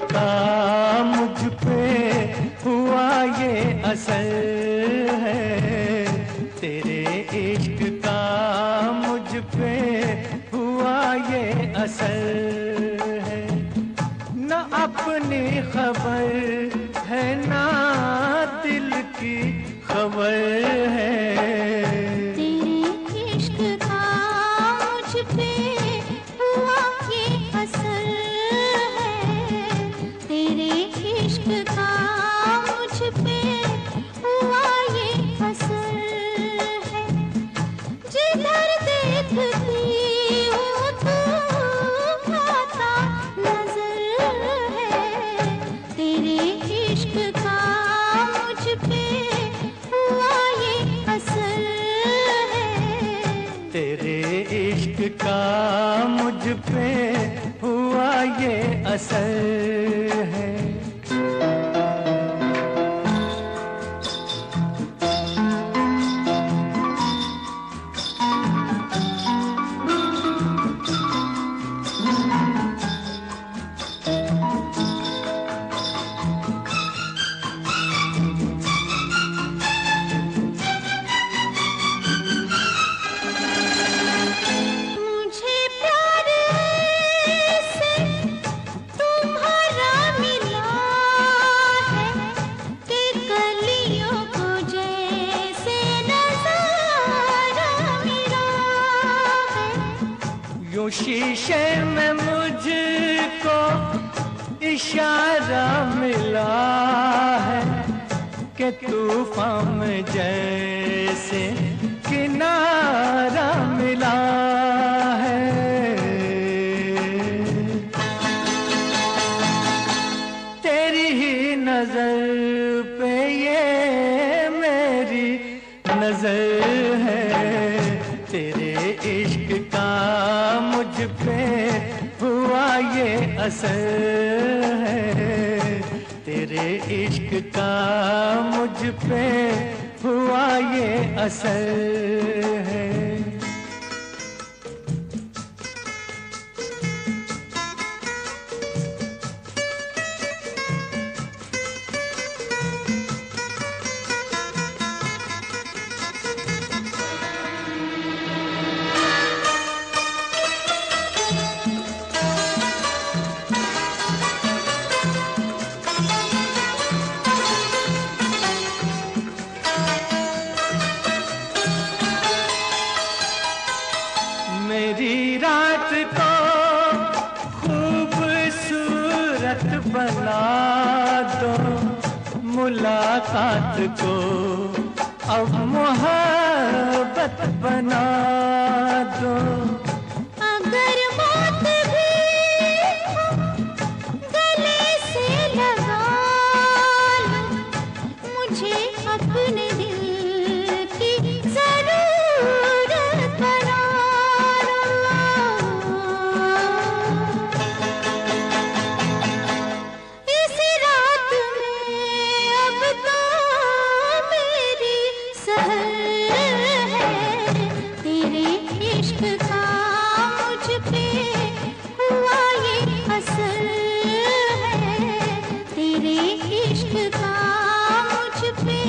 का मुझ पे हुआ ये असर है, तेरे इश्क का मुझ पे हुआ ये असर है। न अपनी खबर है ना दिल की खबर है, तेरे इश्क का मुझ पे हुआ ये असर है, तेरे इश्क का मुझ पे हुआ ये असर है। जिधर देखती हूँ तू आता नजर है, तेरे इश्क का मुझ पे हुआ ये असर है, तेरे इश्क का मुझ पे हुआ ये असर है। मुझे प्यार से तुम्हारा मिला है कि कलियों को जैसे नजारा मिला है। यूं शीशे में मुझको इशारा मिला है कि तूफान में जैसे किनारा मिला है। तेरी ही नजर पे ये मेरी नजर है, तेरे इश्क का मुझ पे हुआ ये असर है, तेरे इश्क का मुझ पे हुआ ये असर है। मेरी रात को खूबसूरत बना दो, मुलाकात को अब मोहब्बत बना दो। अगर मौत भी हो गले से लगा लो, मुझे अपने दिल की जरूरत बना लो। इस रात में अब तो मेरी सहर है, तेरे इश्क का मुझ पे हुआ ये असर है, तेरे इश्क का मुझ पे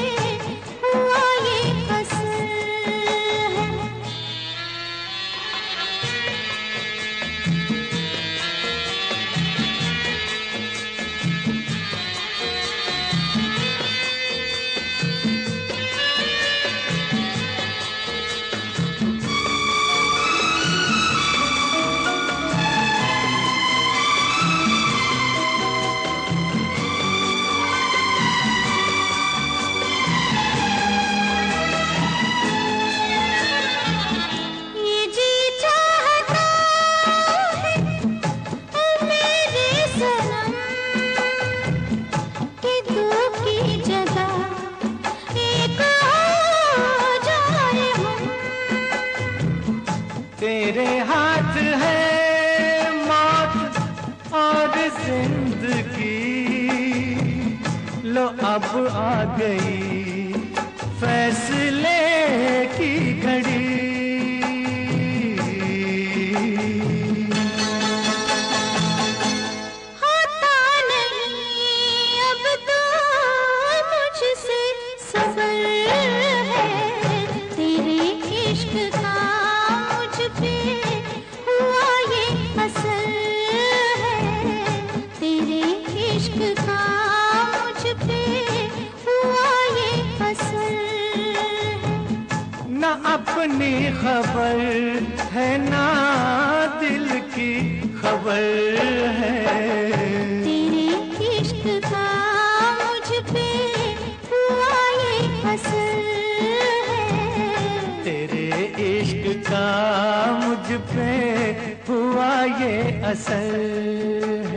हुआ ये असर है। ये जी चाहता है ओ मेरे सनम कि दो की जगह एक हो जाए हम। तेरे हाथ है मौत और जिंदगी, लो अब आ गई फैसले की घड़ी। होता नहीं खबर है ना दिल की खबर है। तेरे इश्क का मुझ पे हुआ ये असर है। तेरे इश्क का मुझ पे हुआ ये असर है।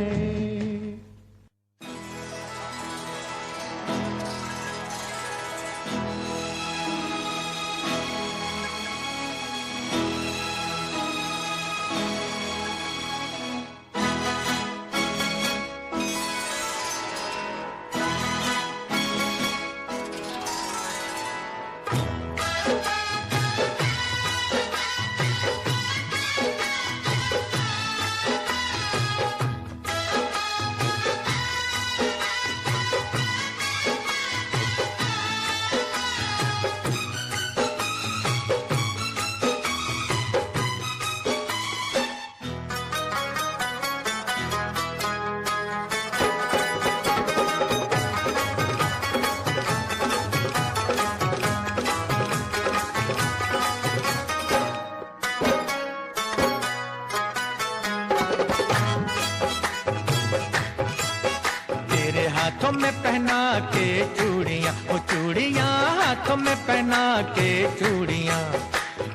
हाथों में पहना के चूड़ियां, वो चूड़ियां हाथों में पहना के चूड़ियां,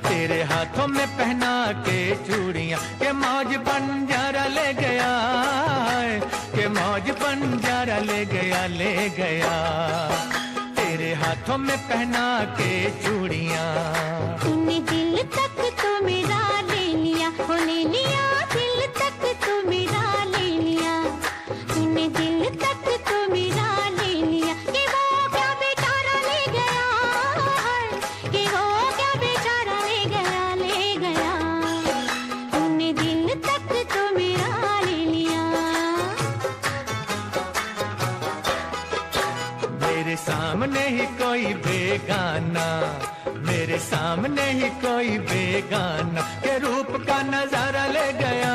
तेरे हाथों में पहना के चूड़ियां, के मौज बंजारा ले गया है, के मौज बंजारा ले गया, ले गया। तेरे हाथों में पहना के चूड़ियां, तूने दिल तक तो मेरा ले लिया, हो ले लिया, दिल तक तो मेरा ले लिया, तूने दिल तक तो मेरा ले लिया। कि वो क्या बेचारा ले गया है, कि वो क्या बेचारा ले गया, ले गया, तूने दिल तक तो मेरा ले लिया। मेरे सामने ही कोई बेगाना, मेरे सामने ही कोई बेगाना, के रूप का नजारा ले गया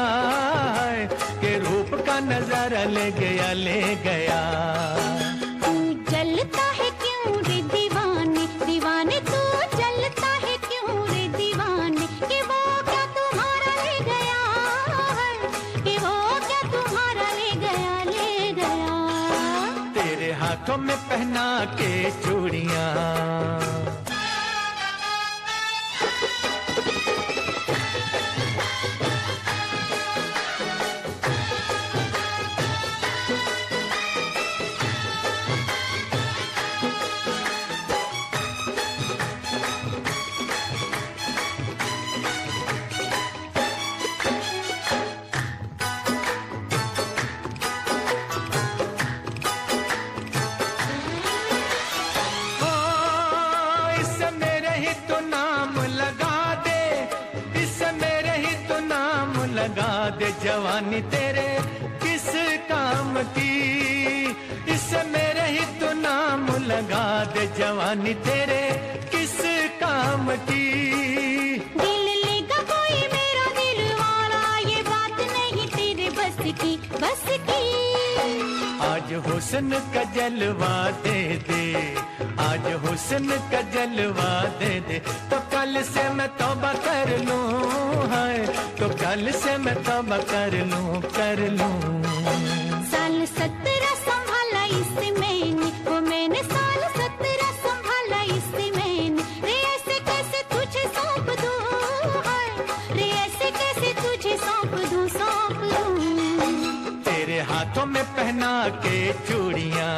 है, के रूप का नजारा ले गया, ले गया। तू जलता है क्यों रे दीवाने, दीवाने तू जलता है क्यों रे दीवाने, कि वो क्या तुम्हारा ले गया है, कि वो क्या तुम्हारा ले गया, ले गया। तेरे हाथों में पहना के चूड़ियां, लगा दे जवानी तेरे किस काम की, इससे मेरे ही तो नाम लगा दे जवानी तेरे किस काम की। दिल लेगा कोई मेरा दिल वाला, ये बात नहीं तेरे बस की, बस की। आज हुस्न का जलवा दे दे, आज हुस्न का जलवा दे दे, तो कल से मैं तौबा कर लूं, है तो कल से मैं तौबा कर लूं, कर लूं। साल 17 संभाला इसे मैंने, वो मैंने साल 17 संभाला इसे मैंने, रे ऐसे कैसे तुझे सौंप दूं, रे ऐसे कैसे तुझे सौंप दूं, सौंप दूं। तेरे हाथों में पहना के चूड़ियां,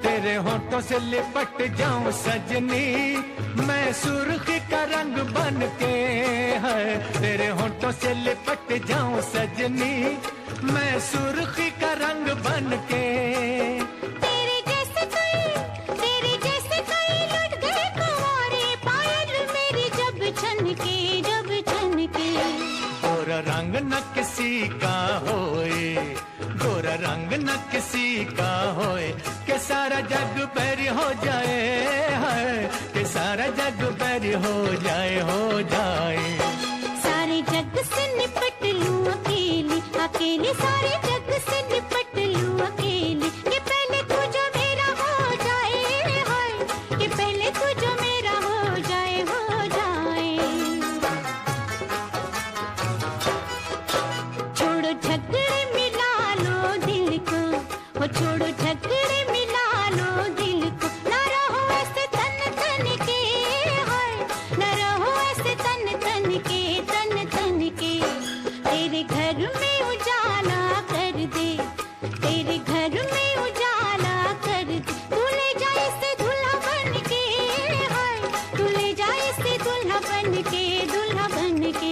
तेरे होठों से लिपट जाऊं सजनी, मैं सुर्खी का रंग बन के, है तेरे होठों से लिपट जाऊं सजनी, मैं सुर्खी का रंग बन के। तेरे जैसे कई लुट गए कुंवारे, पायल मेरी जब छन के, जब छन के। रंग न किसी का होए, गोरा रंग न किसी का होए, कि सारा जग बैरी हो जाए, है कि सारा जग बैरी हो जाए, हो जाए। सारे जग से निपट लूं अकेली, अकेली सारे जग से निपट लूं अकेली, कि पहले तू जो मेरा हो जाए, हाय कि पहले तू जो मेरा हो जाए, हो जाए। छोड़ो झगड़े मिला लो दिल को, वो छोड़ो झगड़े मिला लो दिल को, ना रहो ऐसे तन तन के, हाय ना रहो ऐसे तन तन के, तन तन के। तेरे घर में उजाला कर दे, तेरे घर में उजाला कर दे, तू ले जाए से दूल्हा बन के, हाय तू ले जाए से दूल्हा बन के, दूल्हा बन के।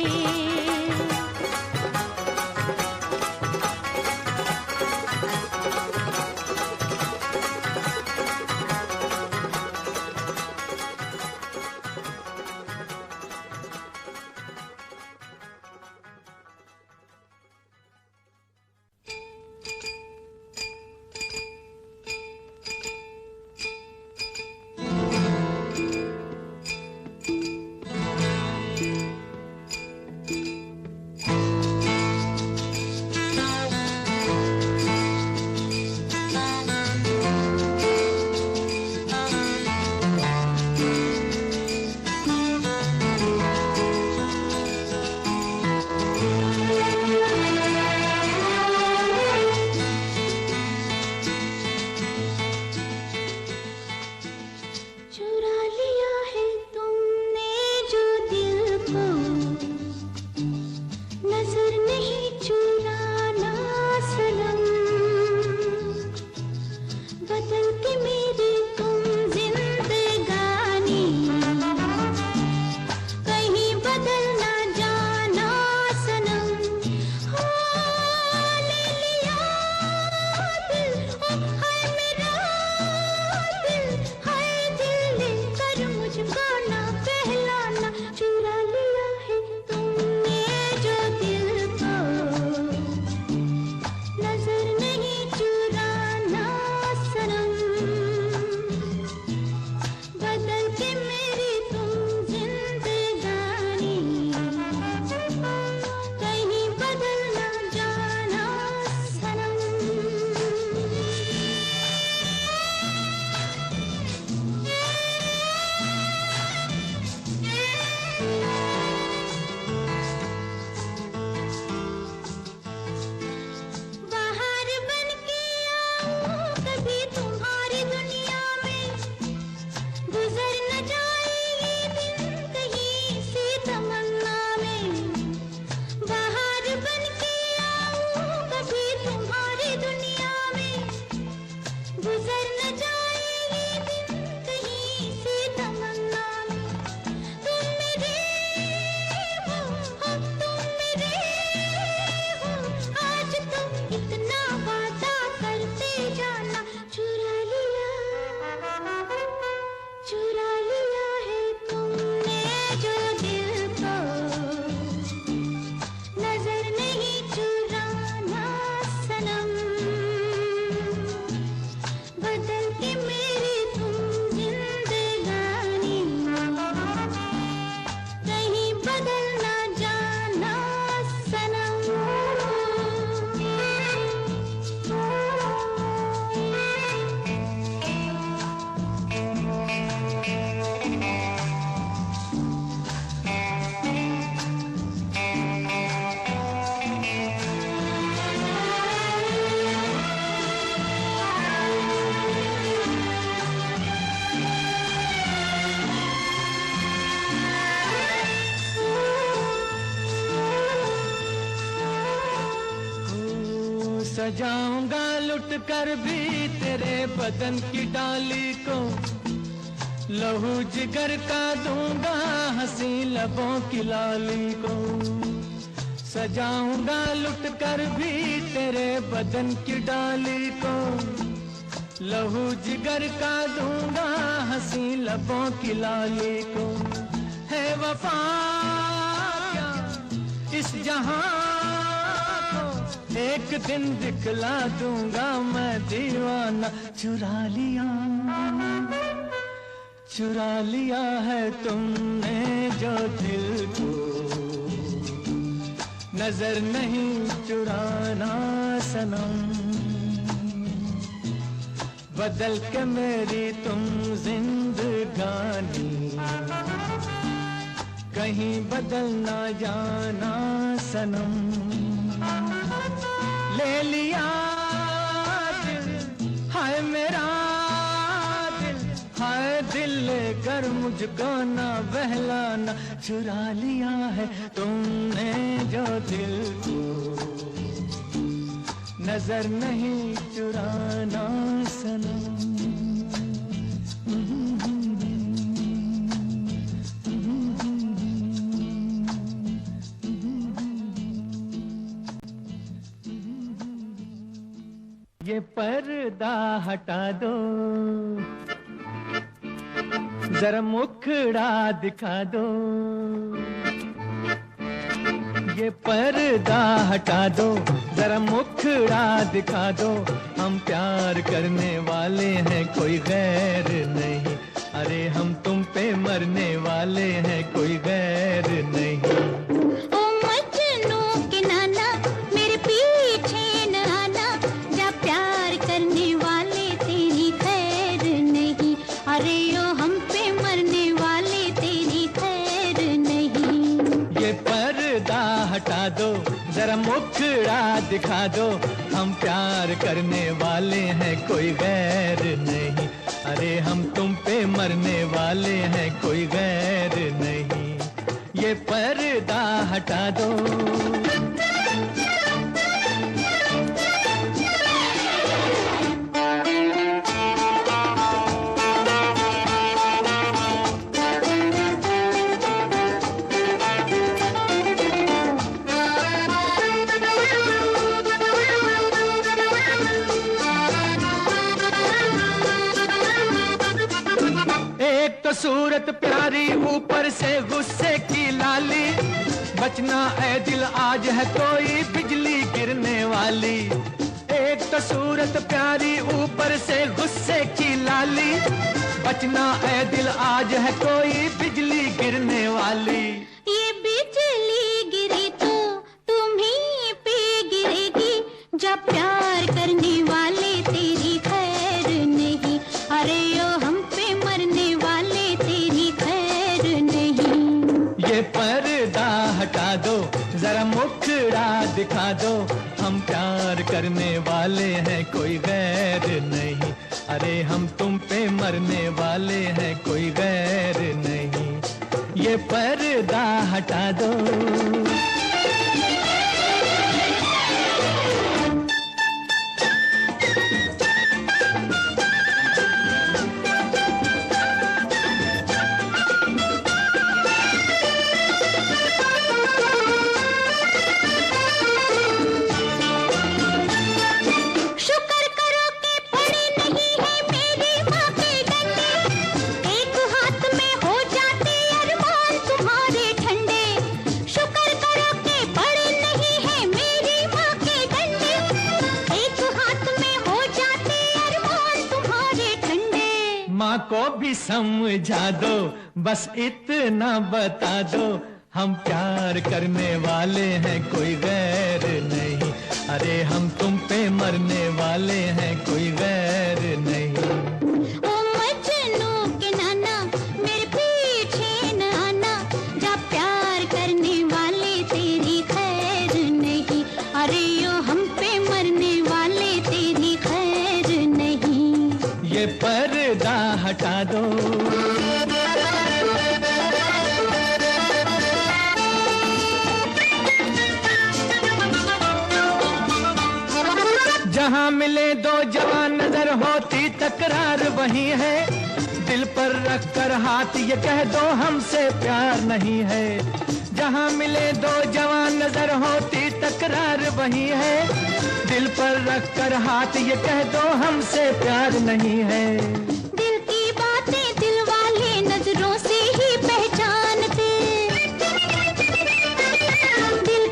चुरा लिया है तुमने जो दिल को, नजर नहीं चुराना सनम, बदल के मेरी तुम जिंदगानी, कहीं बदल ना जाना सनम। हाँ ले लिया दिल, ओ हाय मेरा दिल, हाय दिल लेकर मुझको ना पहलाना, चुरा लिया है तुमने जो दिल को, नजर नहीं चुराना सनम, बदल के मेरी तुम जिंदगानी, कहीं बदल ना जाना सनम। बाहर बन के आऊं कभी तुम्हारी दुनिया में, गुजर न जाए ये दिन कहीं सी तमन्ना में। बाहर बन के आऊं कभी तुम्हारी दुनिया में, गुजर न जाए ये दिन कहीं सी तमन्ना में। तुम मेरे हो, तुम मेरे हो, आज तुम इतना वादा करते जाना, चुरा लिया है तुमने जो दिल को, नजर नहीं चुराना सनम, बदल के मेरी तुम जिंदगानी, कहीं बदल ना जाना सनम। सजाऊंगा लुट कर भी तेरे बदन की डाली को, लहू जिगर का दूंगा हंसी लबों की लाली को। सजाऊंगा लुट कर भी तेरे बदन की डाली को, लहू जिगर का दूंगा हंसी लबों की लाली को। है वफा क्या इस जहां को एक दिन दिखला दूंगा मैं दीवाना। चुरा लिया है तुमने जो दिल को, नजर नहीं चुराना सनम। बदल के मेरी तुम जिंदगानी, कहीं बदल ना जाना सनम। ले लिया दिल, हाय मेरा दिल, हाय दिल लेकर मुझको ना बहलाना। चुरा लिया है तुमने जो दिल को, नजर नहीं चुराना सनम। ये पर्दा हटा दो, जरा मुखड़ा दिखा दो। ये पर्दा हटा दो, जरा मुखड़ा दिखा दो। हम प्यार करने वाले हैं, कोई गैर नहीं। अरे हम तुम पे मरने वाले हैं, कोई गैर नहीं। ओ मजनू के नाना मेरे पीछे न आना, जा प्यार करने वाले तेरी खैर नहीं। अरे ओ हम पे मरने वाले तेरी खैर नहीं। ये पर्दा हटा दो, जरा मुखड़ा दिखा दो। हम प्यार करने वाले हैं, कोई गैर नहीं। अरे हम तुम पे मरने वाले हैं, कोई गैर नहीं। ये पर्दा हटा दो। सूरत प्यारी, ऊपर से गुस्से की लाली। बचना ऐ दिल, आज है कोई बिजली गिरने वाली। एक तो सूरत प्यारी, ऊपर से गुस्से की लाली। बचना ऐ दिल, आज है कोई बिजली गिरने वाली। ये बिजली गिरी तो तुम्हीं पे गिरेगी, जब प्यार करने वाले तेरी खैर नहीं। अरे ओ हम पे मरने वाले तेरी खैर नहीं। ये पर्दा हटा दो, जरा मुखड़ा दिखा दो। हम प्यार करने वाले हैं, कोई गैर नहीं। अरे हम तुम पे मरने वाले हैं, कोई गैर नहीं। ये पर्दा हटा दो। माँ को भी समझा दो, बस इतना बता दो। हम प्यार करने वाले हैं, कोई गैर नहीं। अरे हम तुम पे मरने वाले हैं, कोई गैर नहीं। ओ मजनू के नाना मेरे पीछे न आना, जा प्यार करने वाले तेरी खैर नहीं। अरे ओ हम पे मरने वाले तेरी खैर नहीं। ये पर्दा हटा दो। जहाँ मिले दो जवान नजर होती तकरार वही है। दिल पर रख कर हाथ ये कह दो हमसे प्यार नहीं है। जहाँ मिले दो जवान नजर होती तकरार वही है। दिल पर रख कर हाथ ये कह दो हमसे प्यार नहीं है। दिल की बातें दिल वाले नजरों से ही पहचानते। दिल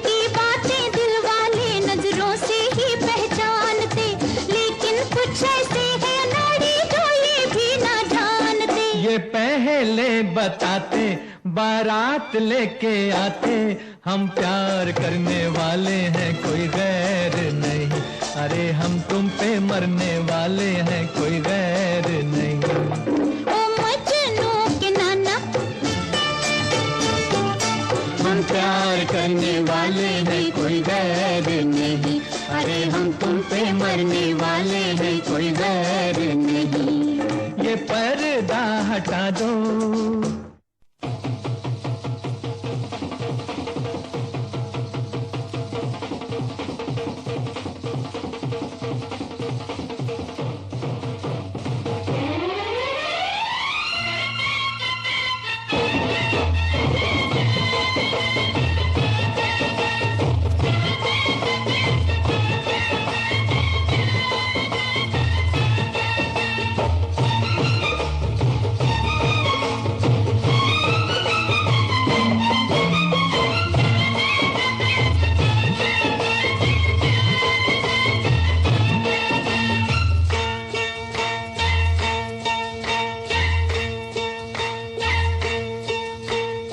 बताते, बारात लेके आते, हम प्यार करने वाले हैं कोई गैर नहीं, अरे हम तुम पे मरने वाले हैं कोई गैर नहीं। ओ मजनू के नाना, हम प्यार करने वाले हैं कोई गैर नहीं, अरे हम तुम पे मरने वाले हैं कोई गैर नहीं। ये पर्दा हटा दो,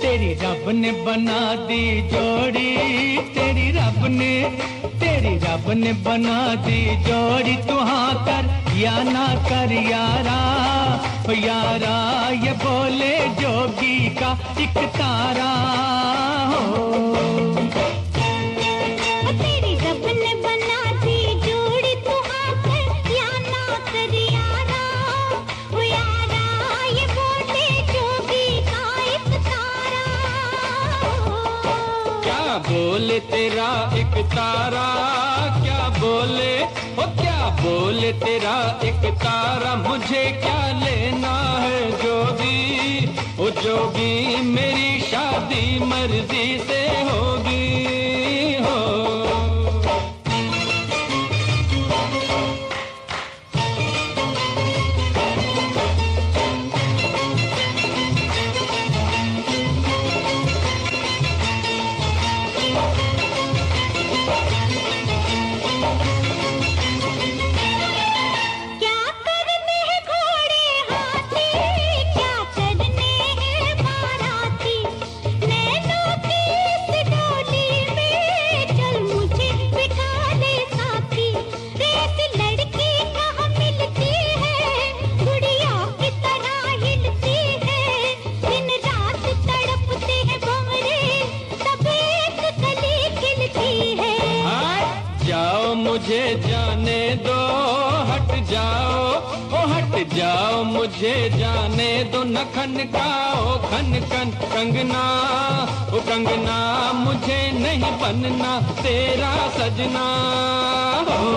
तेरी रब ने बना दी जोड़ी, तेरी रब ने बना दी जोड़ी, तू हाँ कर या ना कर यारा, यारा ये बोले जोगी का एक तारा हो। तेरी रब ने बना दी जोड़ी, तू हाँ कर या ना कर यारा, ओ यारा ये बोले जोगी का एक तारा हो। क्या बोले तेरा एक तारा, क्या बोले ओ क्या बोले तेरा एक तारा, मुझे क्या लेना है जोगी, ओ जोगी मेरी शादी मर्जी से होगी हो। मुझे जाने दो, हट जाओ ओ हट जाओ, मुझे जाने दो, न खनकाओ खन खन कंगना, ओ कंगना मुझे नहीं बनना तेरा सजना हो।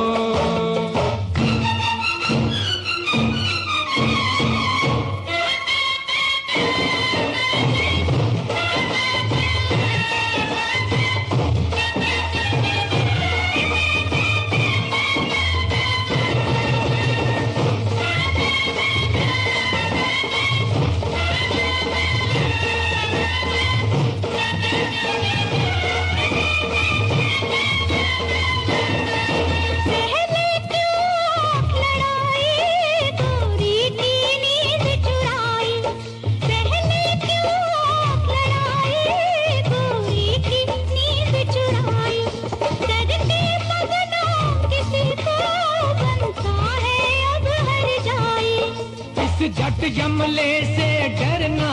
झट यमले से डरना,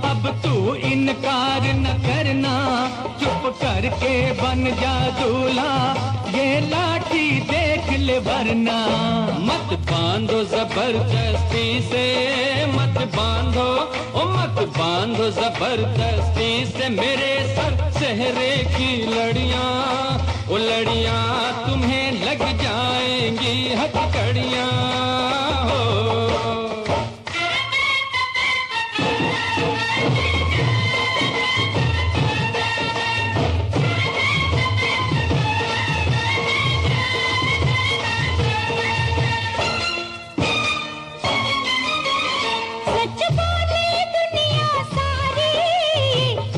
अब तू इनकार न करना, चुप करके बन जा दूल्हा, ये लाठी देख ले वरना। मत बांधो जबरदस्ती से, मत बांधो ओ मत बांधो जबरदस्ती से, मेरे सर चेहरे की लड़ियां, ओ लड़ियां तुम्हें लग जाएंगी हथकड़ियां हो।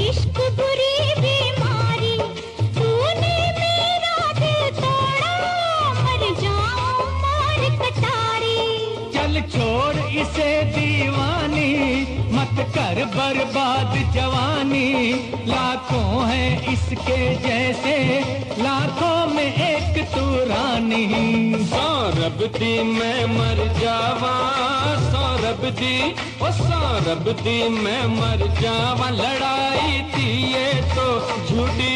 इश्क बुरी बीमारी, तूने मेरा दिल कर बर्बाद जवानी, लाखों है इसके जैसे, लाखों में एक तू रानी। सौरभ दी मैं मर जावा, सौरभ दी ओ सौरभ दी मैं मर जावा। लड़ाई थी ये तो झूठी,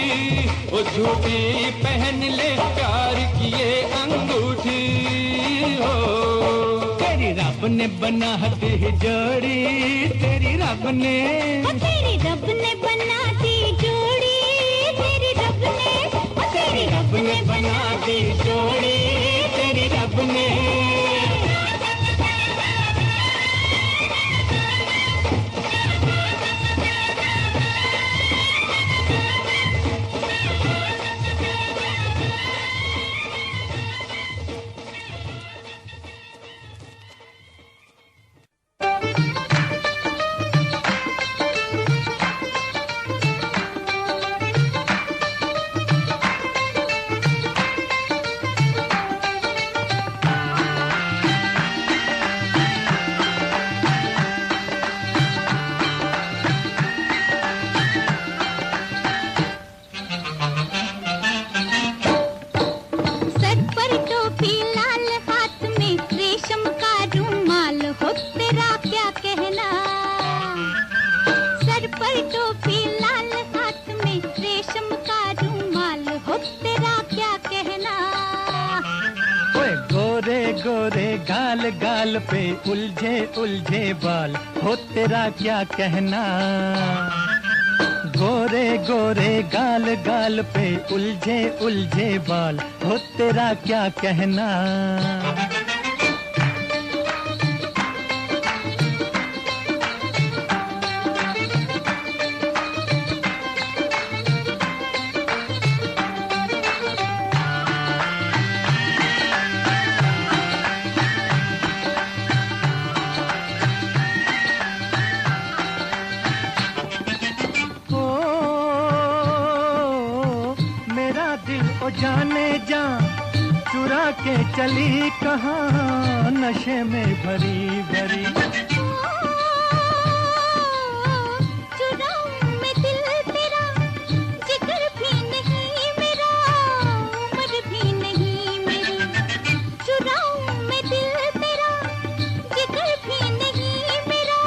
ओ झूठी पहन ले प्यार की ये अंगूठी हो। तेरी रब ने बना दी जोड़ी, तेरी रब ने, तेरी रब ने बना दी जोड़ी, तेरी रब ने, तेरी रब ने बना दी जोड़ी, तेरी रब ने। गाल गाल पे उलझे उलझे बाल, हो तेरा क्या कहना। गोरे गोरे गाल गाल पे उलझे उलझे बाल, हो तेरा क्या कहना। जाने जा चुरा के चली कहाँ, नशे में भरी भरी। चुराऊं मैं दिल तेरा, जिगर भी नहीं मेरा, उम्र भी नहीं मेरी। चुराऊं मैं दिल तेरा, जिगर भी नहीं मेरा,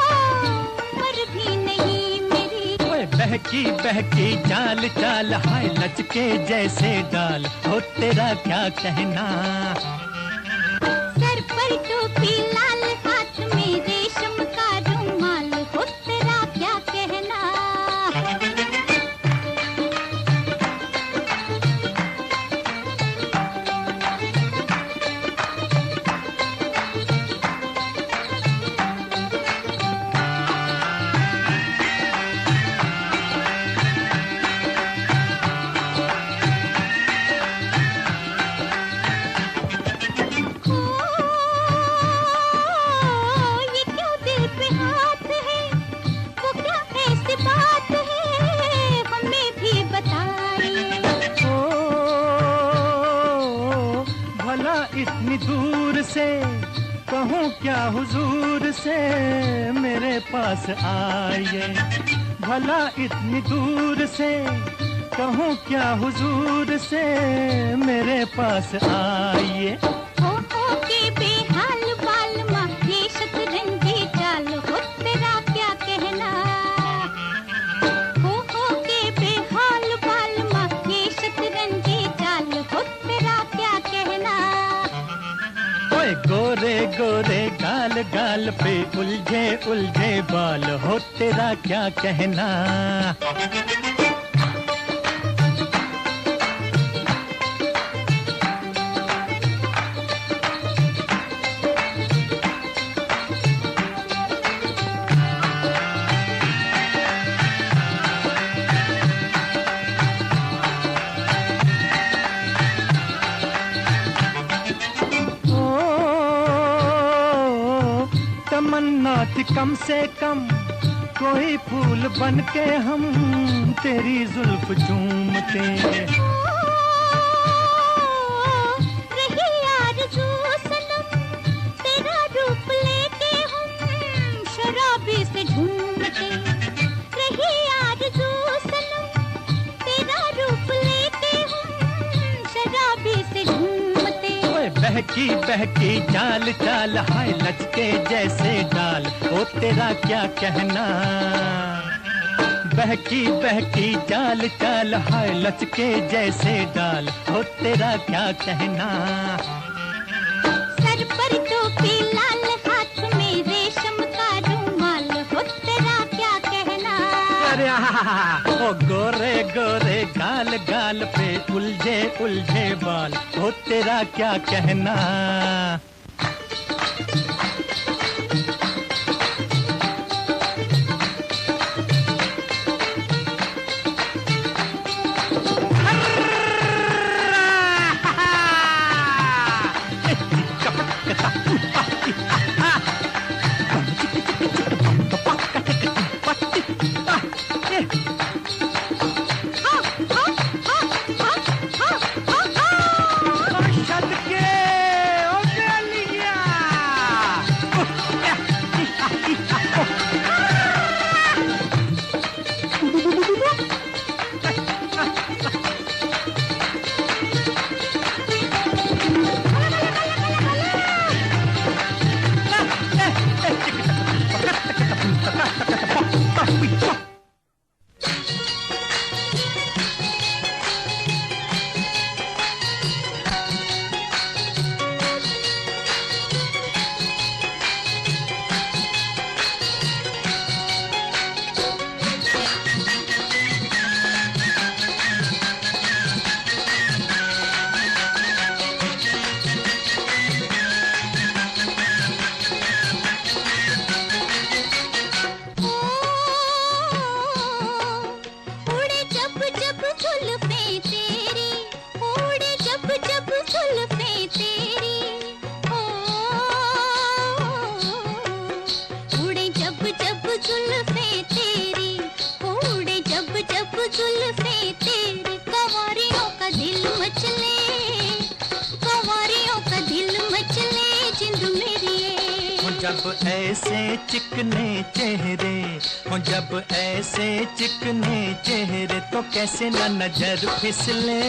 उम्र भी नहीं मेरी। बहकी बहकी चाल चाल, हाय लचके जैसे डाल, हो तेरा क्या कहना। सर पर टोपी लाल, हाथ में रेशम का रुमाल, हो तेरा क्या कहना। इतनी दूर से कहूँ क्या हुजूर से, मेरे पास आइए। भला इतनी दूर से कहूँ क्या हुजूर से, मेरे पास आइए। हो के बेहाल बाल माँ, ये शतरंजी चाल, हो तेरा क्या कहना। हो के बेहाल बाल माँ, ये शतरंजी चाल, हो तेरा क्या कहना। ओए गोरे गोरे गाल गाल पे उलझे उलझे बाल, हो तेरा क्या कहना। तमन्ना थी कम से कम, कोई फूल बन के हम तेरी जुल्फ चूमते। रही आरज़ू सनम, तेरा रूप लेके हम शराबी से झूमते। बहकी बहकी चाल चाल हाय लचके जैसे डाल, ओ तेरा क्या कहना। बहकी बहकी चाल चाल हाय लचके जैसे डाल, ओ तेरा क्या कहना। सर पर टोपी लाल, हाथ में रेशम का रुमाल, हो तेरा क्या कहना। अरे ओ गोरे गोरे गाल गाल पे उलझे उलझे बाल, हो तेरा क्या कहना। जब ऐसे चिकने चेहरे हो, जब ऐसे चिकने चेहरे, तो कैसे न नजर फिसले,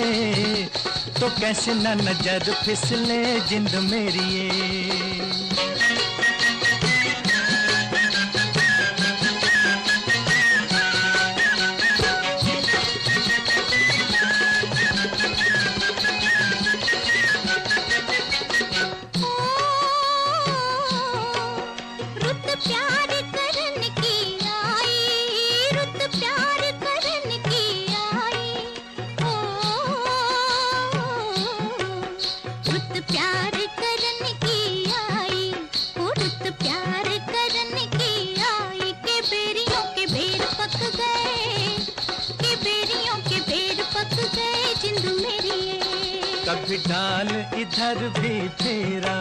तो कैसे न नजर फिसले जिंद मेरी ये। कभी डाल इधर भी फेरा,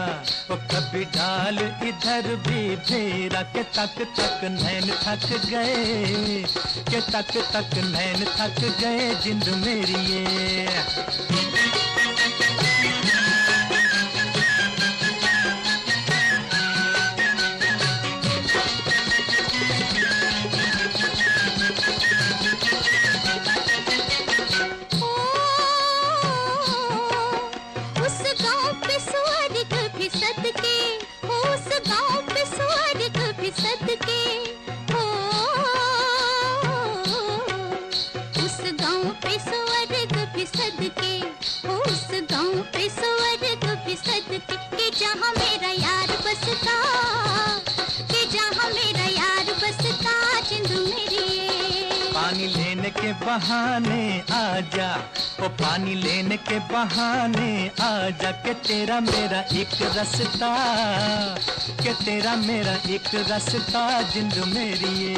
ओ कभी डाल इधर भी फेरा, के तक तक नैन थक गए, के तक तक नैन थक गए जिंद मेरी ये। पानी लेने के बहाने आजा, ओ पानी लेने के बहाने आजा, के तेरा मेरा एक रास्ता, के तेरा मेरा एक रास्ता जिंद मेरी ये।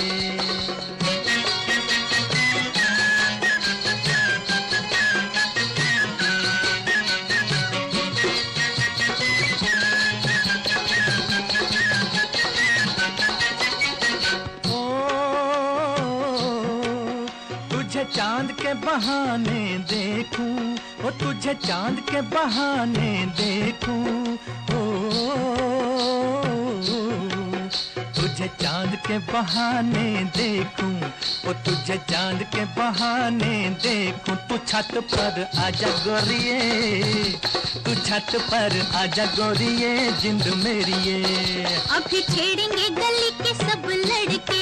चांद के बहाने देखूं, ओ तुझे चांद के बहाने देखूं, ओ तुझे चांद के बहाने देखूं, ओ तुझे चांद के बहाने देखूं। तू छत पर आजा गोरिये, तू छत छत पर आजा गोरिये जिंद मेरी ये। अभी छेड़ेंगे गली के सब लड़के,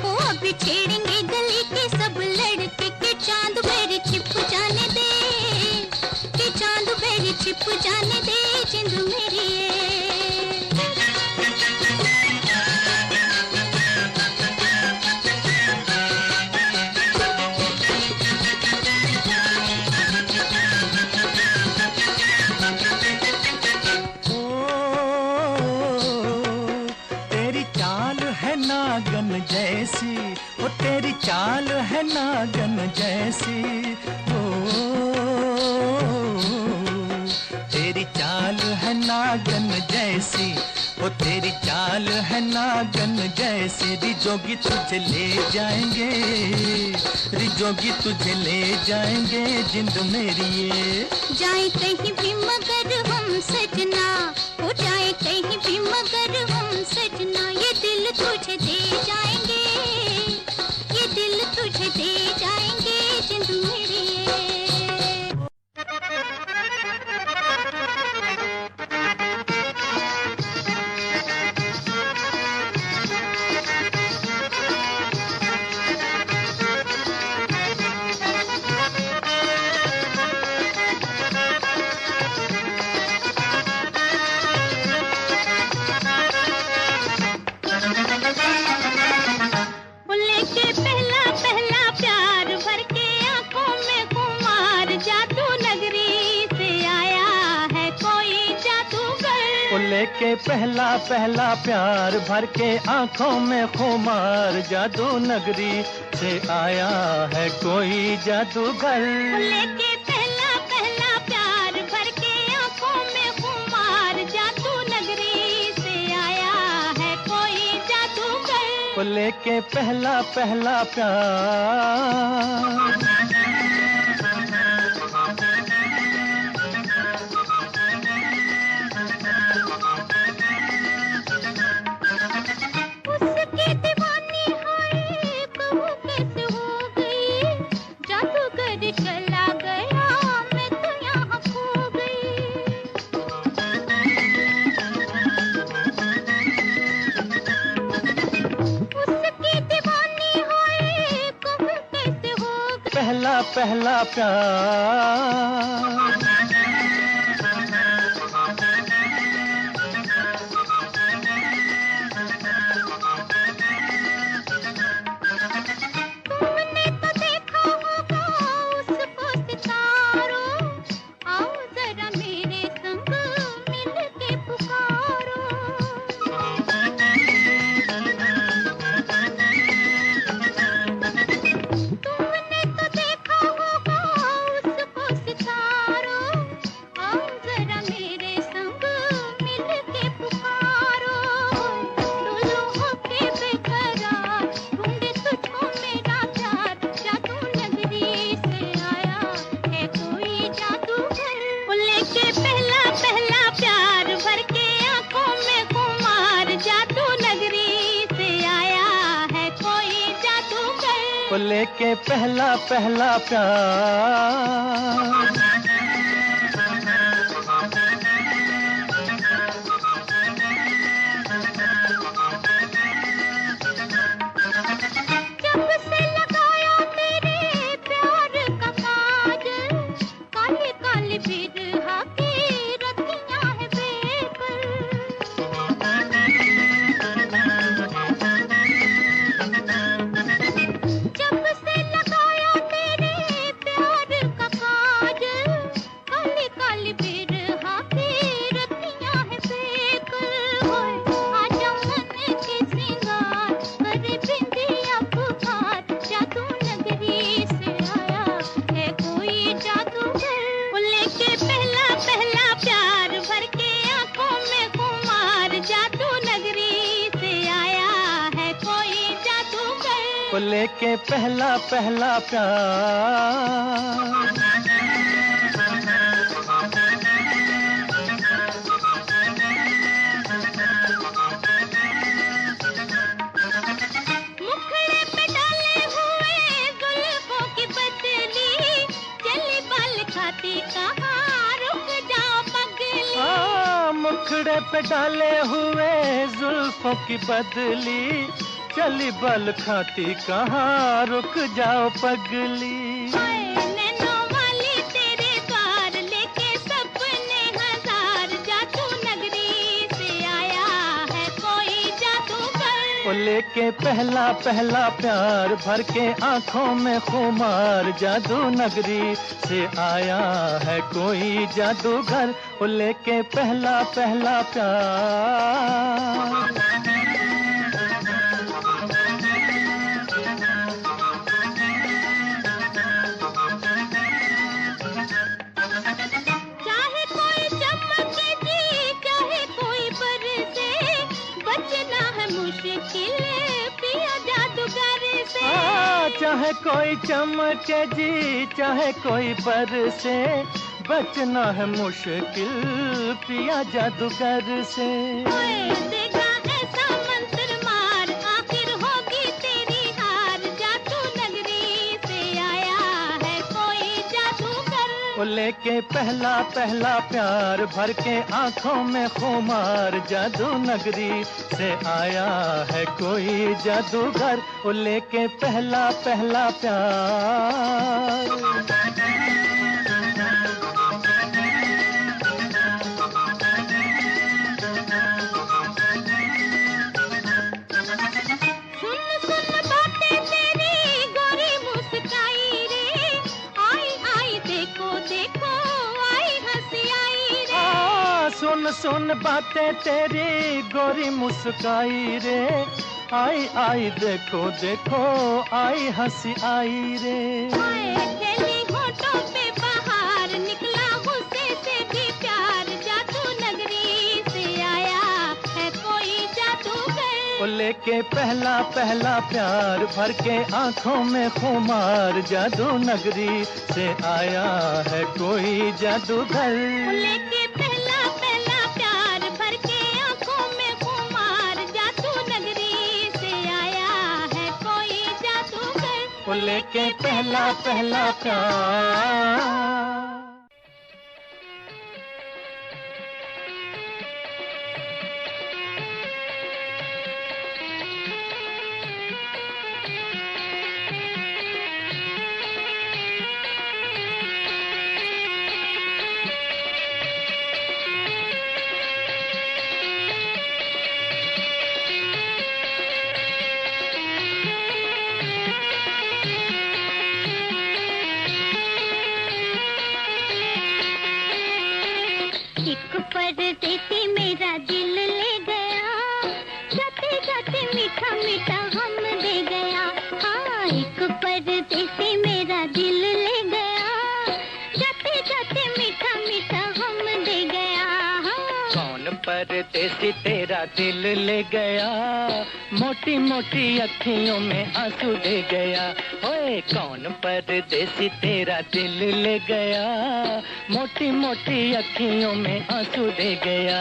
ओ अभी छेड़ेंगे गली के सब लड़के, के चांद मेरे छिप जाने दे, के चांद मेरे छिप जाने दे जिंद मेरी ये। नागन जैसी, ओ तेरी चाल है नागन जैसी, ओ तेरी चाल है नागन जैसी, ओ तेरी चाल है नागन जैसी। रिजोगी तुझे ले जाएंगे, रिजोगी तुझे ले जाएंगे जिंद मेरी ये। जाए कहीं भी मगर हम सजना, हो जाए कहीं भी मगर हम सजना, ये दिल तुझे दे जाएंगे, ये दिल तुझे दे जाएंगे जिंद मेरी ये। लेके पहला पहला प्यार भर के आंखों में खुमार, जादू नगरी से आया है कोई जादूगर। लेके पहला पहला प्यार भर के आंखों में खुमार, जादू नगरी से आया है कोई जादूगर। लेके पहला पहला प्यार चला गया मैं तो यहाँ खो गई। उसकी दीवानी हुई कब कैसे हो गई। पहला पहला प्यार लेके पहला पहला प्यार जब से लगाया तेरे प्यार का काज, काली काली बिरहा की रतियां है बेकल। जब से लगाया तेरे प्यार का काज, काली काली बिरहा की रतियां है बेकल। आजा मन के सिंगार करे बिंदिया पुकार, जादू नगरी से आया है कोई जादूगर। लेके पहला पहला प्यार भर के आंखों में खुमार, जादू नगरी से आया है कोई जादूगर। लेके पहला पहला प्यार मुखड़े पे डाले हुए जुल्फों की बदली, चली बाल खाती कहाँ रुक जाओ पगली। मुखड़े पे डाले हुए जुल्फों की बदली, चली बल खाती कहाँ रुक जाओ पगली। नैनों वाली तेरे द्वार लेके सपने हजार, जादू नगरी से आया है कोई जादूगर। वो लेके पहला पहला प्यार भर के आंखों में खुमार, जादू नगरी से आया है कोई जादूगर। वो लेके पहला पहला प्यार। चाहे कोई चमके जी चाहे कोई बरसे, बचना है मुश्किल पिया जादूगर से। देगा ऐसा मंत्र मार, आखिर होगी तेरी हार, जादू नगरी से आया है कोई जादूगर। वो लेके पहला पहला प्यार भर के आंखों में खुमार, जादू नगरी से आया है कोई जादूगर। वो लेके पहला पहला प्यार। सुन सुन बातें तेरी गोरी मुस्काई रे, आई आई देखो देखो आई हंसी आई रे। खेली होठों पे बहार, निकला गुस्से से भी प्यार, जादू नगरी से आया है कोई जादूगर। वो लेके पहला पहला प्यार भर के आंखों में खुमार, जादू नगरी से आया है कोई जादूगर। लेके पहला पहला प्यार भर के आंखों में खुमार, जादू नगरी से आया है कोई जादूगर। वो लेके पहला पहला प्यार। परदेसी मेरा दिल ले गया, जाते जाते मीठा मीठा हम दे गया। हाँ, एक परदेसी मेरा दिल ले गया, जाते जाते मीठा मीठा हम दे गया। हाँ। कौन परदेसी तेरा दिल ले गया, मोटी मोटी अखियों में आंसू दे गया। ओए कौन परदेसी तेरा दिल ले गया, मोटी मोटी अखियों में आंसू दे गया।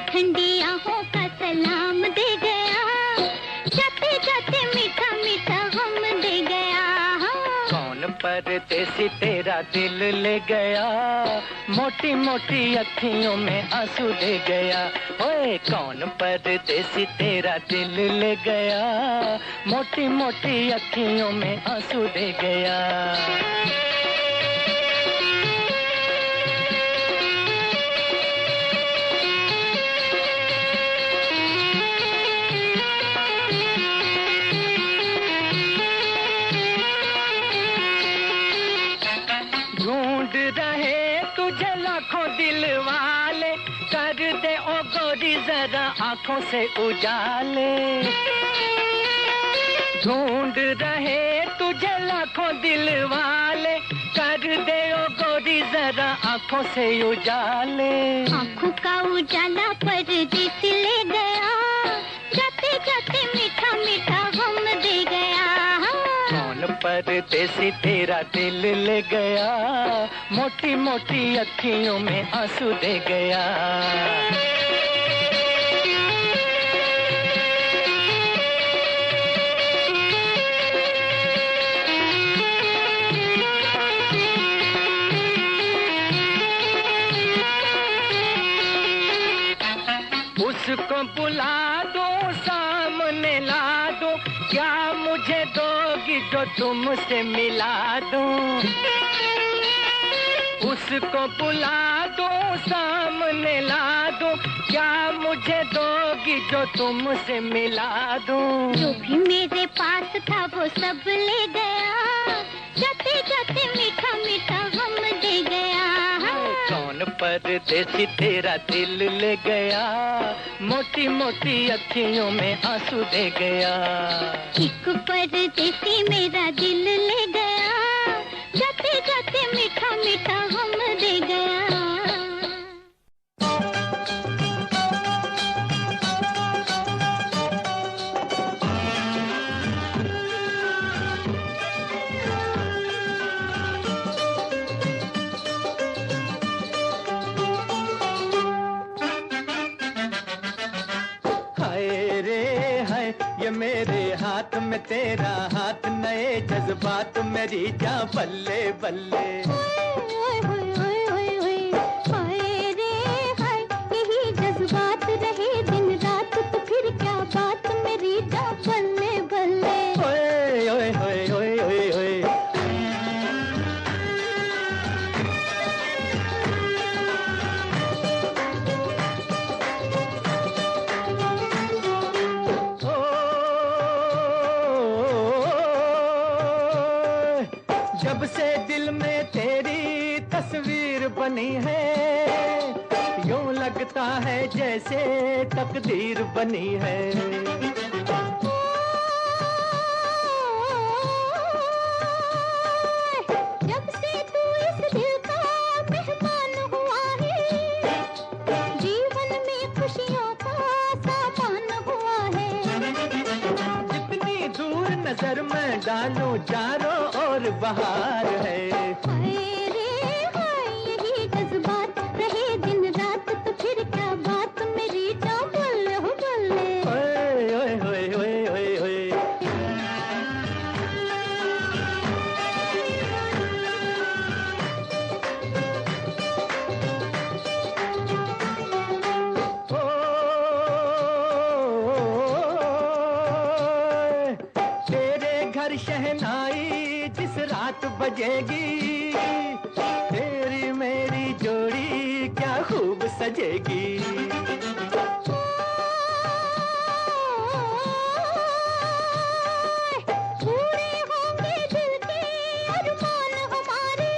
ठंडी आहों का सलाम दे गया, जाते जाते मीठा मीठा हम दे गया। कौन परदेसी तेरा दिल ले गया, मोटी मोटी अखियों में आंसू दे गया। ओए कौन परदेसी तेरा दिल ले गया, मोटी मोटी अखियों में आंसू दे गया। ढूंढ रहे तुझे लाखों दिल वाले, कर दे ओ गोरी जरा आंखों से उजाले। ढूंढ रहे तुझे लाखों दिल वाले, कर आँखों से उजाले, आँखों का उजाला परदेसी ले गया, जाते जाते मीठा मीठा गम दे गया। कौन परदेसी तेरा दिल ले गया, मोटी मोटी अखियों में आंसू दे गया। उसको बुला दो, सामने ला दो, क्या मुझे दोगी जो तुमसे मिला दूं। उसको बुला दो, सामने ला दो, क्या मुझे दोगी जो तुमसे मिला दूं। जो भी मेरे पास था वो सब ले गया, जाते जाते मीठा मीठा गम दे गया। कौन परदेसी तेरा दिल ले गया, मोटी मोटी अखियों में आंसू दे गया। एक परदेसी मेरा दिल ले गया, जाते जाते मीठा मीठा गम दे गया। ये मेरे हाथ में तेरा हाथ, नए जज्बात मेरी जा बल्ले बल्ले। हाय रे हाय, यही जज्बात रहे दिन रात, तो फिर क्या बात मेरी जा बल्ले बल्ले। ओए ओए ओए ओए ओए ओए। जब से दिल में तेरी तस्वीर बनी है, यूं लगता है जैसे तकदीर बनी है। जब से तू इस दिल का मेहमान हुआ है, जीवन में खुशियों का सामान हुआ है। जितनी दूर नजर में डालूं चारों ओर बहार है। हाय रे हाय, यही जज्बात रहे दिन रात, तो फिर क्या बात मेरी जा बल्ले हो बल्ले। ओए ओए ओए ओए ओए ओए। तेरे घर शहनाई जिस रात बजेगी, तेरी मेरी जोड़ी क्या खूब सजेगी। पूरे होंगे दिल के अरमान हमारे,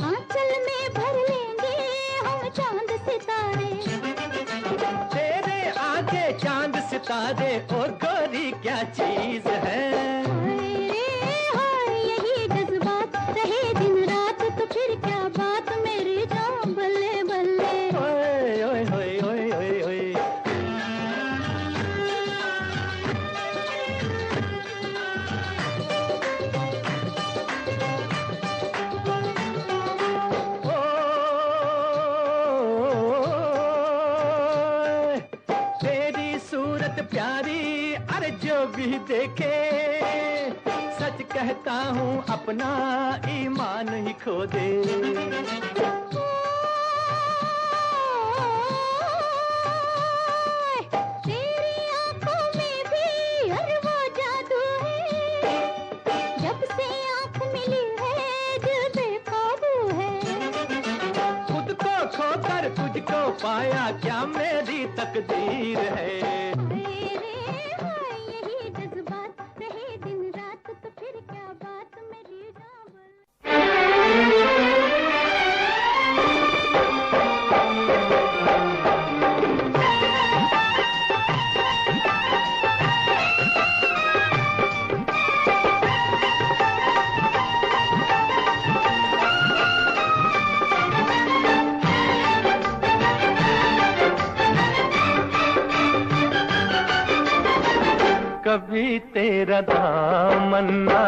आंचल में भर लेंगे हम चांद सितारे। तेरे आगे चांद सितारे ओ गोरी क्या चीज है। हाय रे हाय, यही जज्बात रहे दिन रात, तो फिर क्या बात मेरी जान बल्ले बल्ले। ओए ओए ओए ओए ओए ओए। तेरी सूरत प्यारी, अरे जो भी देखे, सच कहता हूँ अपना ईमान ही खो दे। तेरी आंखों में भी हर वो जादू है, जब से आंख मिली है दिल बेकाबू है। खुद को खोकर तुझको पाया क्या मेरी तकदीर है। हाय रे हाय, यही जज्बात रहे दिन रात, तो फिर क्या बात मेरी जान बल्ले। तेरा दामन्ना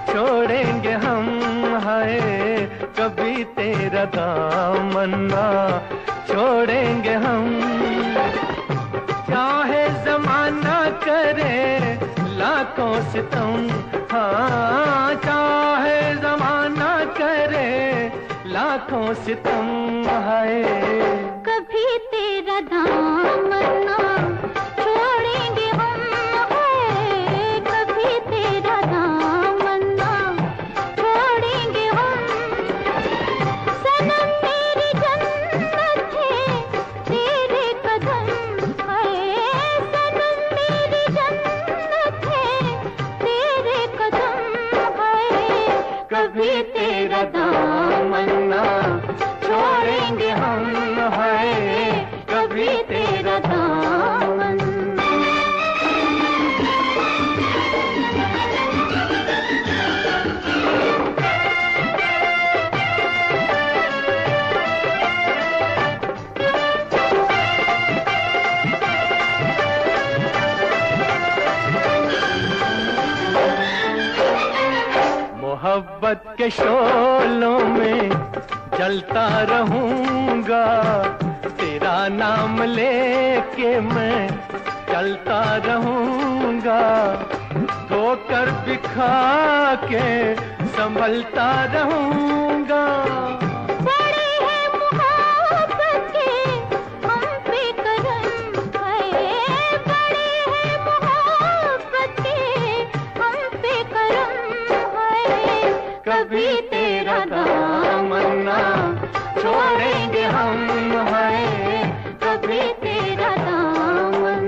छोड़ेंगे हम, हाय कभी तेरा दामन्ना छोड़ेंगे हम। चाहे जमाना करे लाखों सितम, हाँ चाहे जमाना करे लाखों सितम, हाय कभी तेरा दामन्ना छोड़ेंगे हम, हाय कभी तेरा दामन्ना छोड़ेंगे हम। सनम मेरी जन्नत है तेरे कदम, हाय सनम मेरी जन्नत है तेरे कदम, हाय कभी तेरा दामन्ना छोड़ेंगे हम, हाय कभी तेरा दामन। मोहब्बत के शोलों में जलता रहूंगा, तेरा नाम लेके मैं चलता रहूंगा। धोकर बिखा के संभलता रहूंगा। बड़े हैं मोहब्बत के हम पे करम, हाय बड़े हैं मोहब्बत के हम पे करम, हाय कभी तेरा दामन्ना छोड़ेंगे हम, हाय कभी तेरा दामन।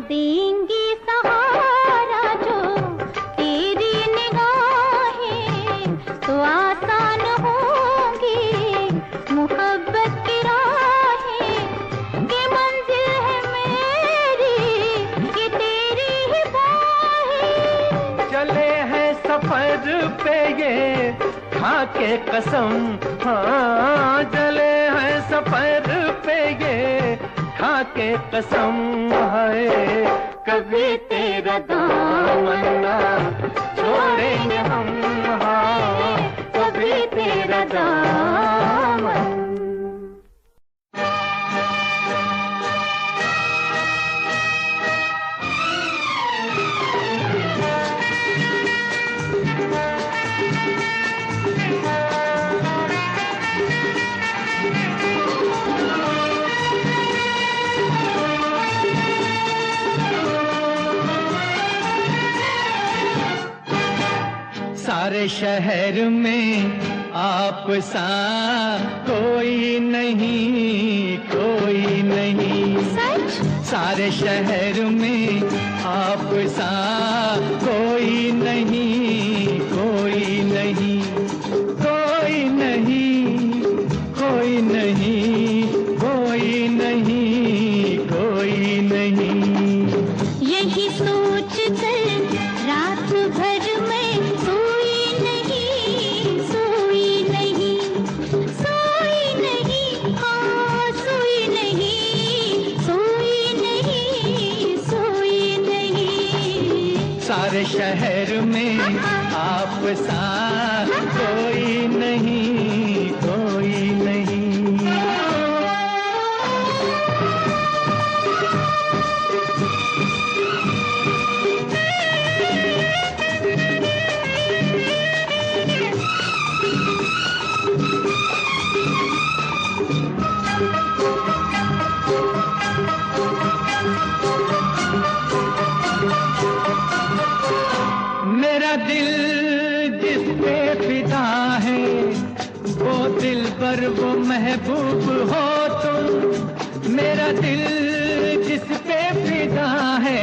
देंगी सहारा जो तेरी निगाहें, तो आसान होंगी मोहब्बत की राहें। ये मंजिल है मेरी, ये तेरी ही बाहें। चले हैं सफर पे ये खा के कसम, हाँ चले हैं सफर पे ये खा के कसम, हाय कभी तेरा दामन्ना छोड़ेंगे हम, हाँ कभी तेरा दामन। सारे शहर में आप सा कोई नहीं, कोई नहीं। सच? सारे शहर में आप सा कोई नहीं, कोई नहीं, कोई नहीं, कोई नहीं, कोई नहीं, कोई नहीं। यही सोच कर रात भर में सोई नहीं, सोई नहीं, सोई नहीं, हाँ सोई नहीं, सोई नहीं, सोई नहीं। सारे शहर में आप सा कोई नहीं, कोई नहीं। मेरा दिल जिस पे फिदा है, वो दिल पर वो महबूब हो तुम। मेरा दिल जिस पे फिदा है,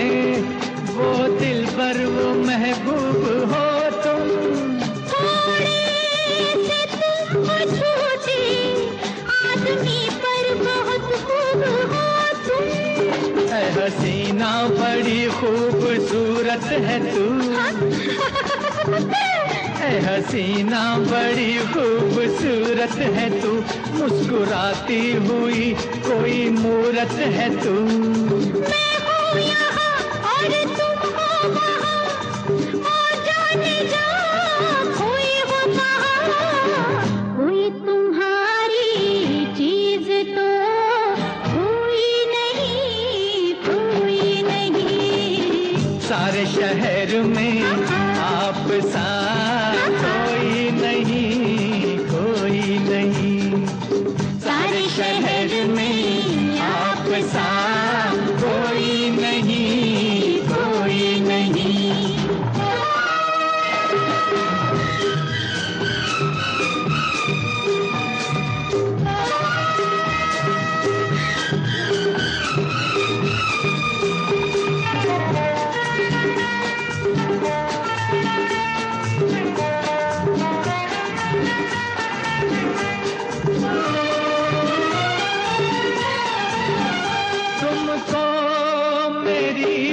वो दिल पर वो महबूब हो तुम। थोड़े से तुम हसीना बड़ी खूबसूरत है तू, ऐ हसीना बड़ी खूबसूरत है तू, मुस्कुराती हुई कोई मूरत है तू। मैं हूँ यहाँ और तुम हो वहाँ, और जाने जा कोई हो कहाँ, कोई तुम्हारी चीज तो कोई नहीं, कोई नहीं। सारे शहर में आप सा कोई नहीं, कोई नहीं। सारे शहर में आप सा कोई नहीं, कोई नहीं।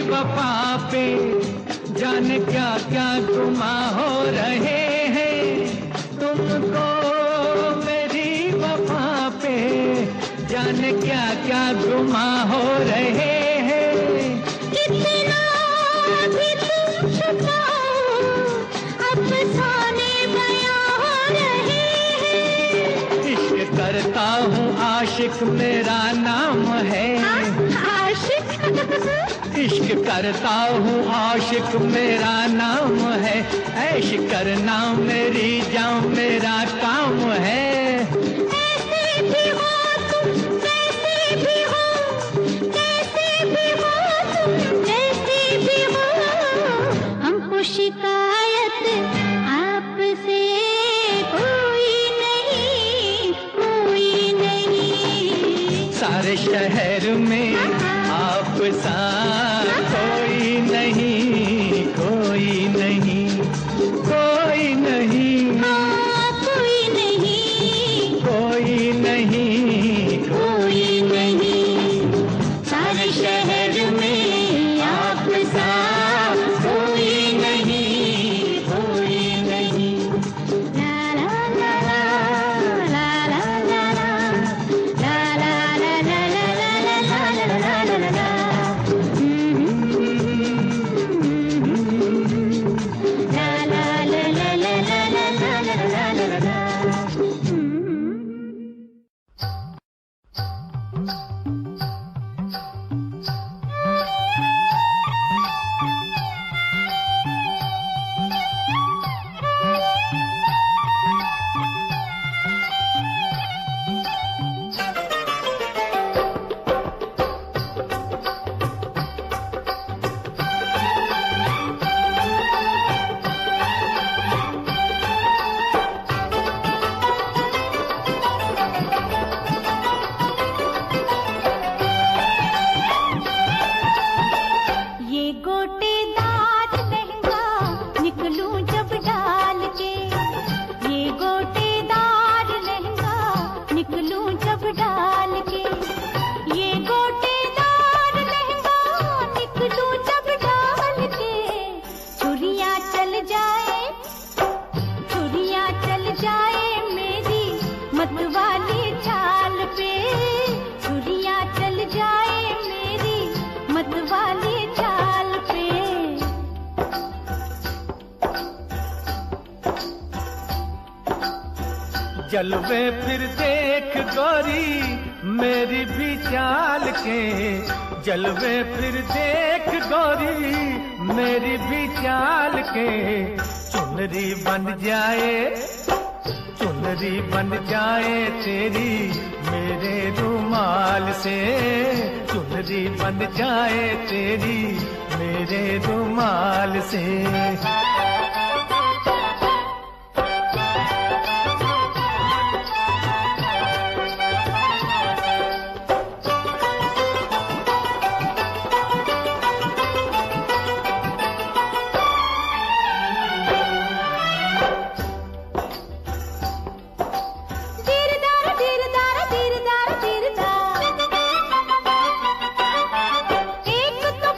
वफा पे जाने क्या क्या गुमा हो रहे हैं, तुमको मेरी वफा पे जाने क्या क्या गुमा हो रहे हैं। कितना भी तुम छुपाओ अफसाने बयां हो रहे हैं। इश्क करता हूँ आशिक मेरा नाम है, आशिक इश्क करता हूँ आशिक मेरा नाम है, ऐश करना मेरी जान मेरा काम है। ऐसे भी हो तुम वैसे भी हो, कैसे भी हो तुम जैसे भी हो, हमको शिकायत आपसे कोई नहीं, कोई नहीं। सारे शहर में आप सा कोई नहीं, कोई नहीं, कोई नहीं, कोई नहीं, कोई नहीं, कोई नहीं। सारे शहर में आप सा कोई नहीं, कोई नहीं। ला ला ला ला ला ला ला ला ला ला ला ला ला ला ला। जलवे फिर देख गोरी मेरी भी चाल के, जलवे फिर देख गोरी मेरी भी चाल के। चुनरी बन जाए, चुनरी बन जाए तेरी मेरे रुमाल से, चुनरी बन जाए तेरी मेरे रुमाल से। एक तो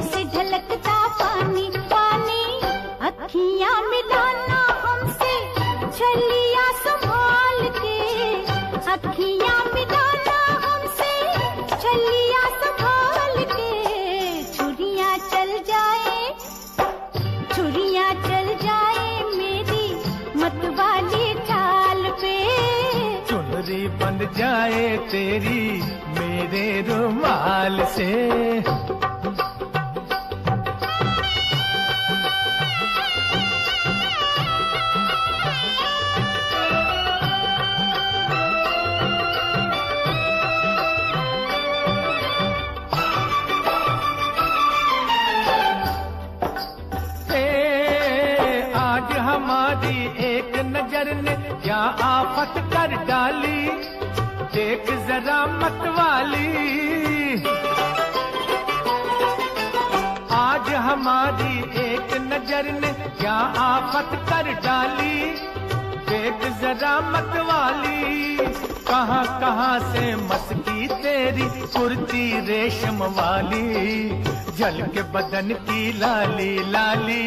जैसे ढलकता पानी पानी, अखियां मिलाना हमसे छलिया संभाल के, अखियां मिलाना हमसे छलिया संभाल के। छुरियां चल जाए मेरी मतवाली चाल पे, चुनरी बंध जाए तेरी मेरे रुमाल से। हमारी एक नजर ने क्या आफत कर डाली, देख जरा मतवाली। आज हमारी एक नजर ने क्या आफत कर डाली, देख जरा मतवाली। कहाँ कहाँ से मस्की तेरी कुर्ती रेशम वाली, जल के बदन की लाली लाली।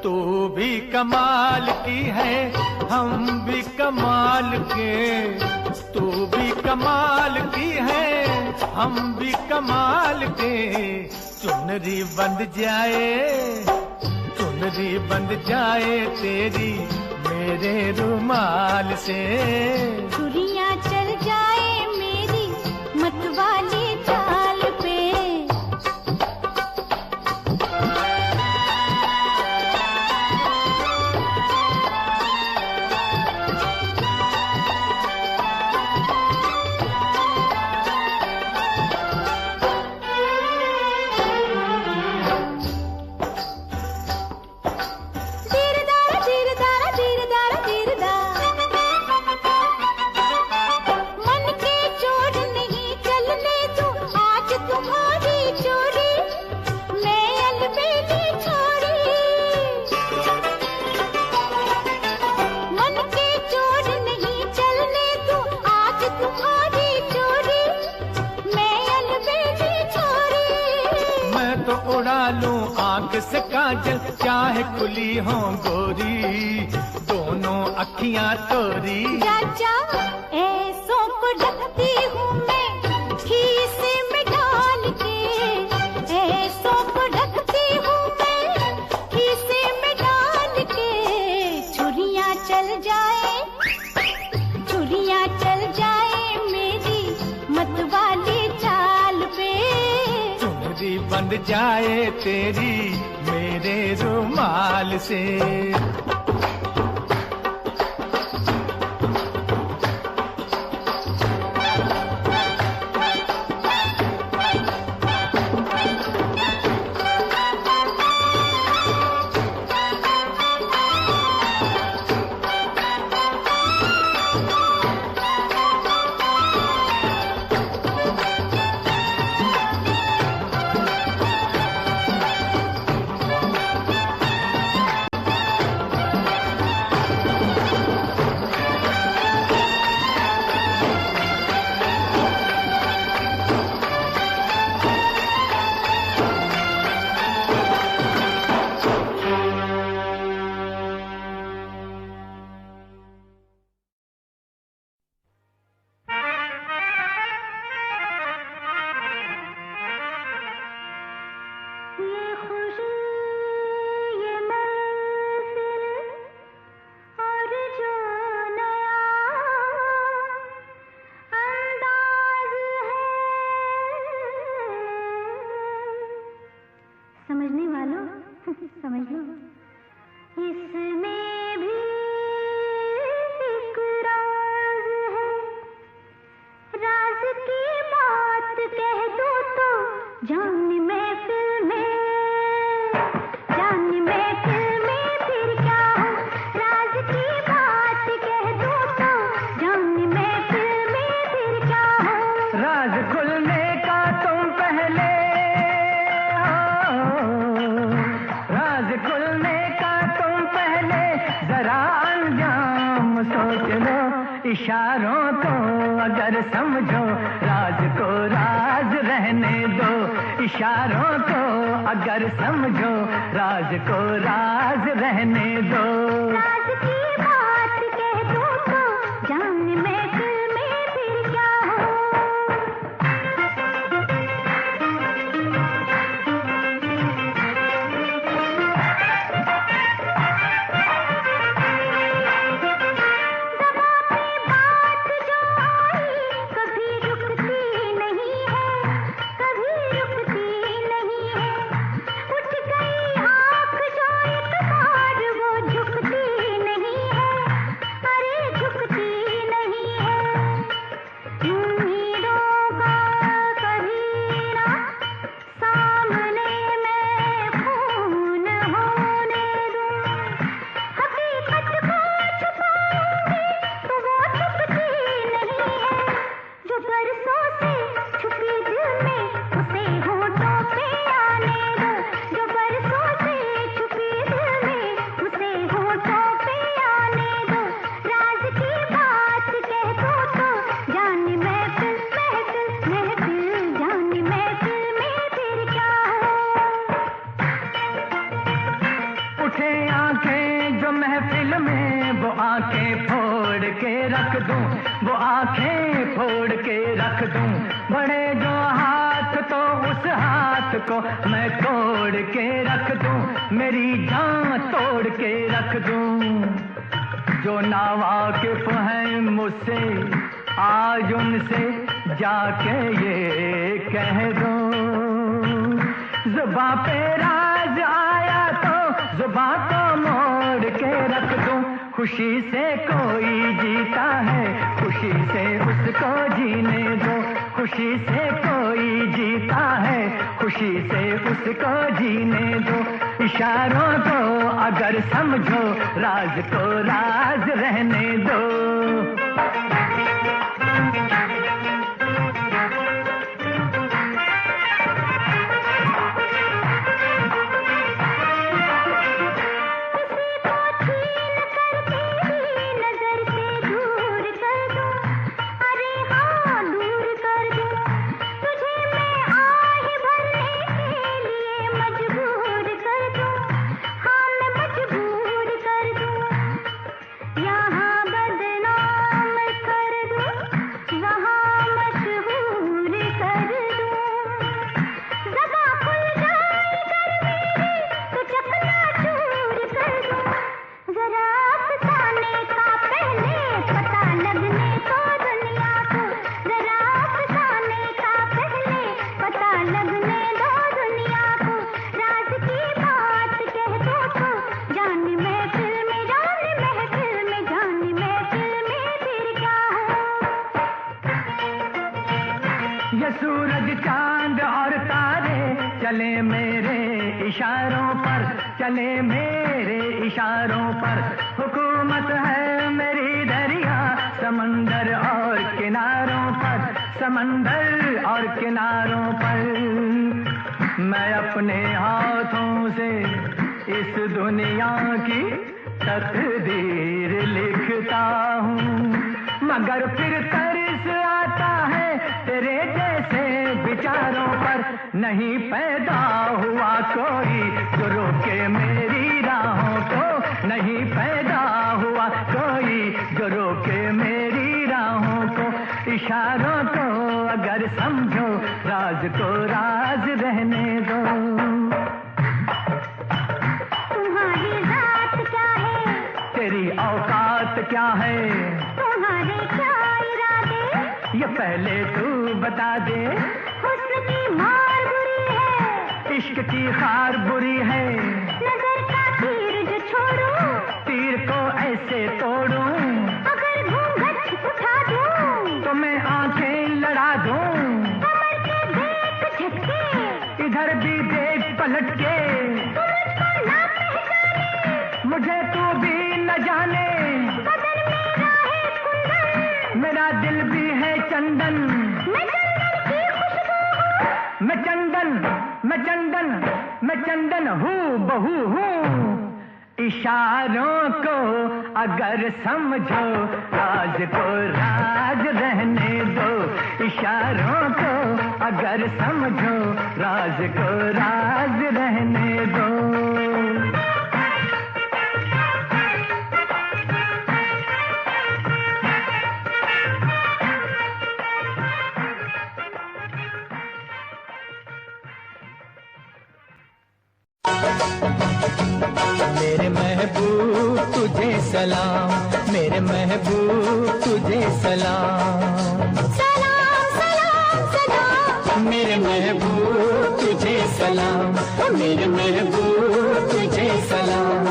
तू भी कमाल की है हम भी कमाल के, तू भी कमाल की है हम भी कमाल के। चुनरी बंध जाए तेरी मेरे रुमाल से। छुरियां चल जाए मेरी मतवाली चाल पे। उड़ा लूं आंख से काजल चाहे खुली हो गोरी, दोनों अखियां तोरी। चाचा ऐसों को रखती हूँ मैं खीसे में डाल के, ऐसों को रखती हूँ मैं खीसे में डाल के। छुरियां चल जाए मेरी मतवाली चाल पे। चुनरी बंध जाए तेरी मेरे रुमाल से। समझ लो इसमें भी एक राज है, राज की बात कह दो तो जान महफिल में, जान महफिल में फिर क्या हो, राज की बात कह दो तो जान महफिल में फिर क्या हो। राज खुलने का तुम पहले खुलने का तुम पहले जरा अंजाम सोच लो, इशारों को अगर समझो राज को राज रहने दो, इशारों को अगर समझो, राज को राज रहने दो। राज की बात कह दो तो जान महफिल में फिर क्या हो। महफिल में वो आंखें फोड़ के रख दूं, वो आंखें फोड़ के रख दूं। बड़े जो हाथ तो उस हाथ को मैं तोड़ के रख दूं, मेरी जान तोड़ के रख दूं। जो नावाकिफ हैं मुझसे आज उनसे जाके ये कह दो, जुबां पे राज आया तो जुबां को मोड़ के रख दूं। खुशी से कोई जीता है, खुशी से उसको जीने दो। खुशी से कोई जीता है, खुशी से उसको जीने दो। इशारों को अगर समझो, राज को राज रहने दो। ये सूरज चांद और तारे चले मेरे इशारों पर, चले मेरे इशारों पर। हुकूमत है मेरी दरिया समंदर और किनारों पर, समंदर और किनारों पर। मैं अपने हाथों से इस दुनिया की तकदीर लिखता हूँ, मगर फिर तरस आता है तेरे जैसे विचारों पर। नहीं पैदा हुआ कोई जो रोके मेरी राहों को, नहीं पैदा हुआ कोई जो रोके मेरी राहों को। इशारों को अगर समझो, राज को राज रहने दो। तुम्हारी जात क्या है, तेरी औकात क्या है, तुम्हारे क्या इरादे, ये पहले तू बता दे। हुस्न की मार बुरी है, इश्क की खार बुरी है, नजर का तीर जो छोड़ूं, तीर को ऐसे तोड़ूं। अगर घूंघट उठा दूं, तो मैं आंखें लड़ा दूं। कमर के देख झटके, इधर भी देख पलट के। तू मुझको ना पहचाने, मुझे तू भी न जाने। बदन मेरा है कुंदन, मेरा दिल भी है चंदन। मैं चंदन की खुशबू हूँ, मैं चंदन, मैं चंदन, मैं चंदन हूँ, बहू हूँ। इशारों को अगर समझो, राज को राज रहने दो। इशारों को अगर समझो राज को राज रहने दो। मेरे महबूब तुझे सलाम, मेरे महबूब तुझे सलाम। सलाम सलाम सलाम मेरे महबूब तुझे सलाम, मेरे महबूब तुझे सलाम।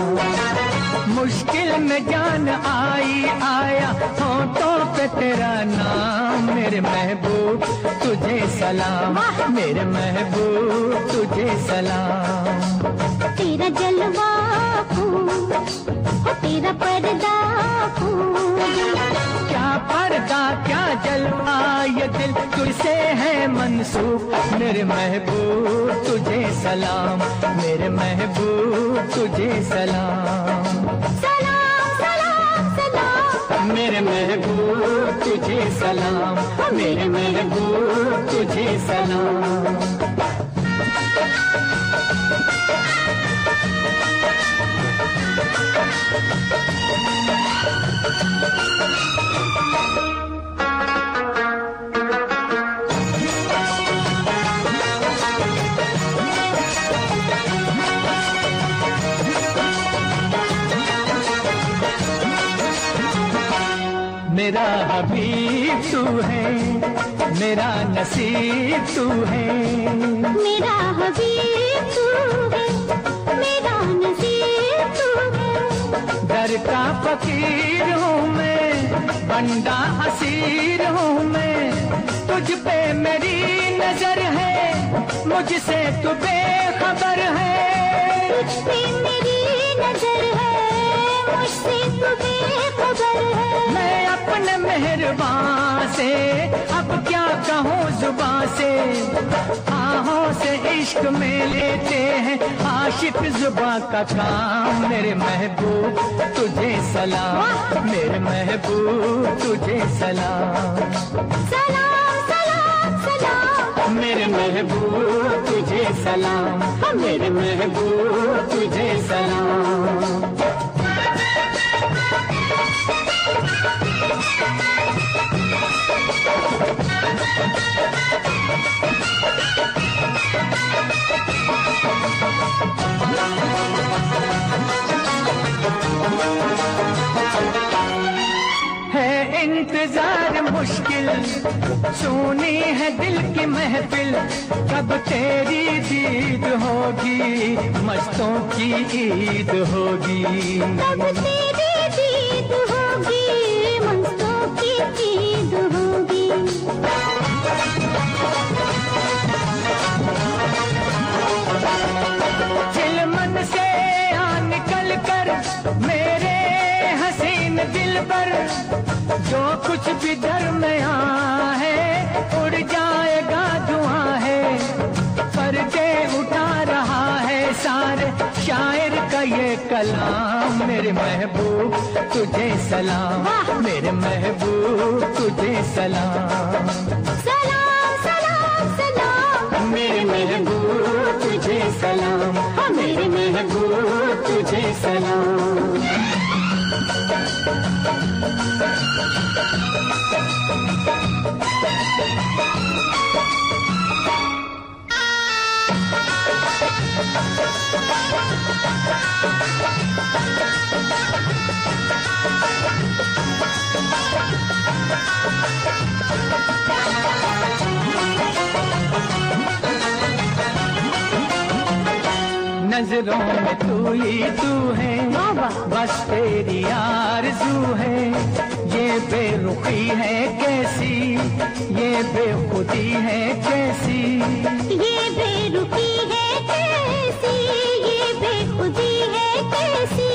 मुश्किल में जान आई आया होठों पे तेरा नाम, मेरे महबूब तुझे सलाम, मेरे महबूब तुझे सलाम। तेरा जलवा फूल हो तेरा पर्दा फूल, क्या पर्दा क्या जलवा ये दिल तुझसे है मंसूब, मेरे महबूब तुझे सलाम, मेरे महबूब तुझे सलाम। सलाम सलाम सलाम मेरे महबूब तुझे सलाम, मेरे महबूब तुझे सलाम। मेरा हबीब तू है, मेरा नसीब तू है, मेरा हबीब तू है, मेरा नसीब तू है। दर का फकीर हूँ मैं, बंदा असीर हूँ मैं, तुझ पे मेरी नजर है, मुझसे तू बेखबर है। तुझ पे मेरी नजर है, मुझसे तू बेखबर है। मैं अपने मेहरबान से अब क्या कहूँ जुबान से, आहों से इश्क में लेते हैं आशिक जुबां का काम। मेरे महबूब तुझे सलाम, मेरे महबूब तुझे सलाम। सलाम सलाम सलाम मेरे महबूब तुझे सलाम, मेरे महबूब तुझे सलाम। है इंतजार मुश्किल, सुनी है दिल की महफिल, कब तेरी दीद होगी, मस्तों की ईद होगी। तब तेरी दीद होगी, मस्तों की ईद होगी। चिलमन से आ निकल कर मेरे हसीन दिल पर, जो कुछ भी दरमिया है उड़ जाएगा धुआं है, पर्दे उठा रहा है सारे शायर का ये कलाम। मेरे महबूब तुझे सलाम, मेरे महबूब तुझे सलाम। सलाम सलाम सलाम मेरे महबूब तुझे सलाम, मेरे महबूब तुझे सलाम। नजरों में तू ही तू है, बस तेरी आरज़ू है। ये बेरुखी है कैसी, ये बेखुदी है कैसी, ये बेरुखी है कैसी, ये बेखुदी है कैसी।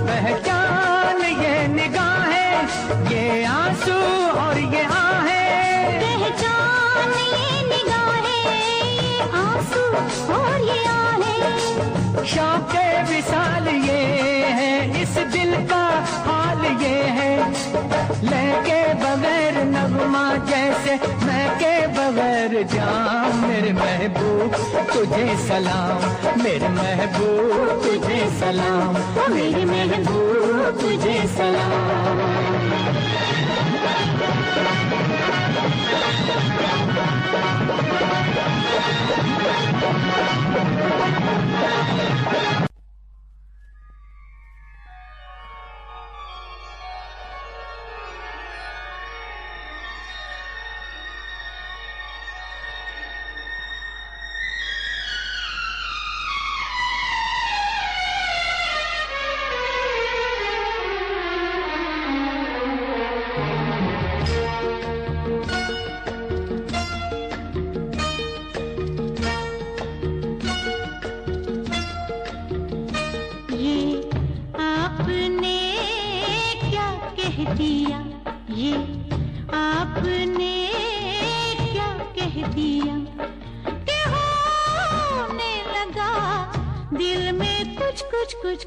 पहचान ये निगाहें, ये आंसू और ये आहें, पहचान ये निगाहें, ये आंसू और ये आहें। शौक़े विसाल जाम। मेरे महबूब तुझे सलाम, मेरे महबूब तुझे सलाम, मेरे महबूब तुझे सलाम।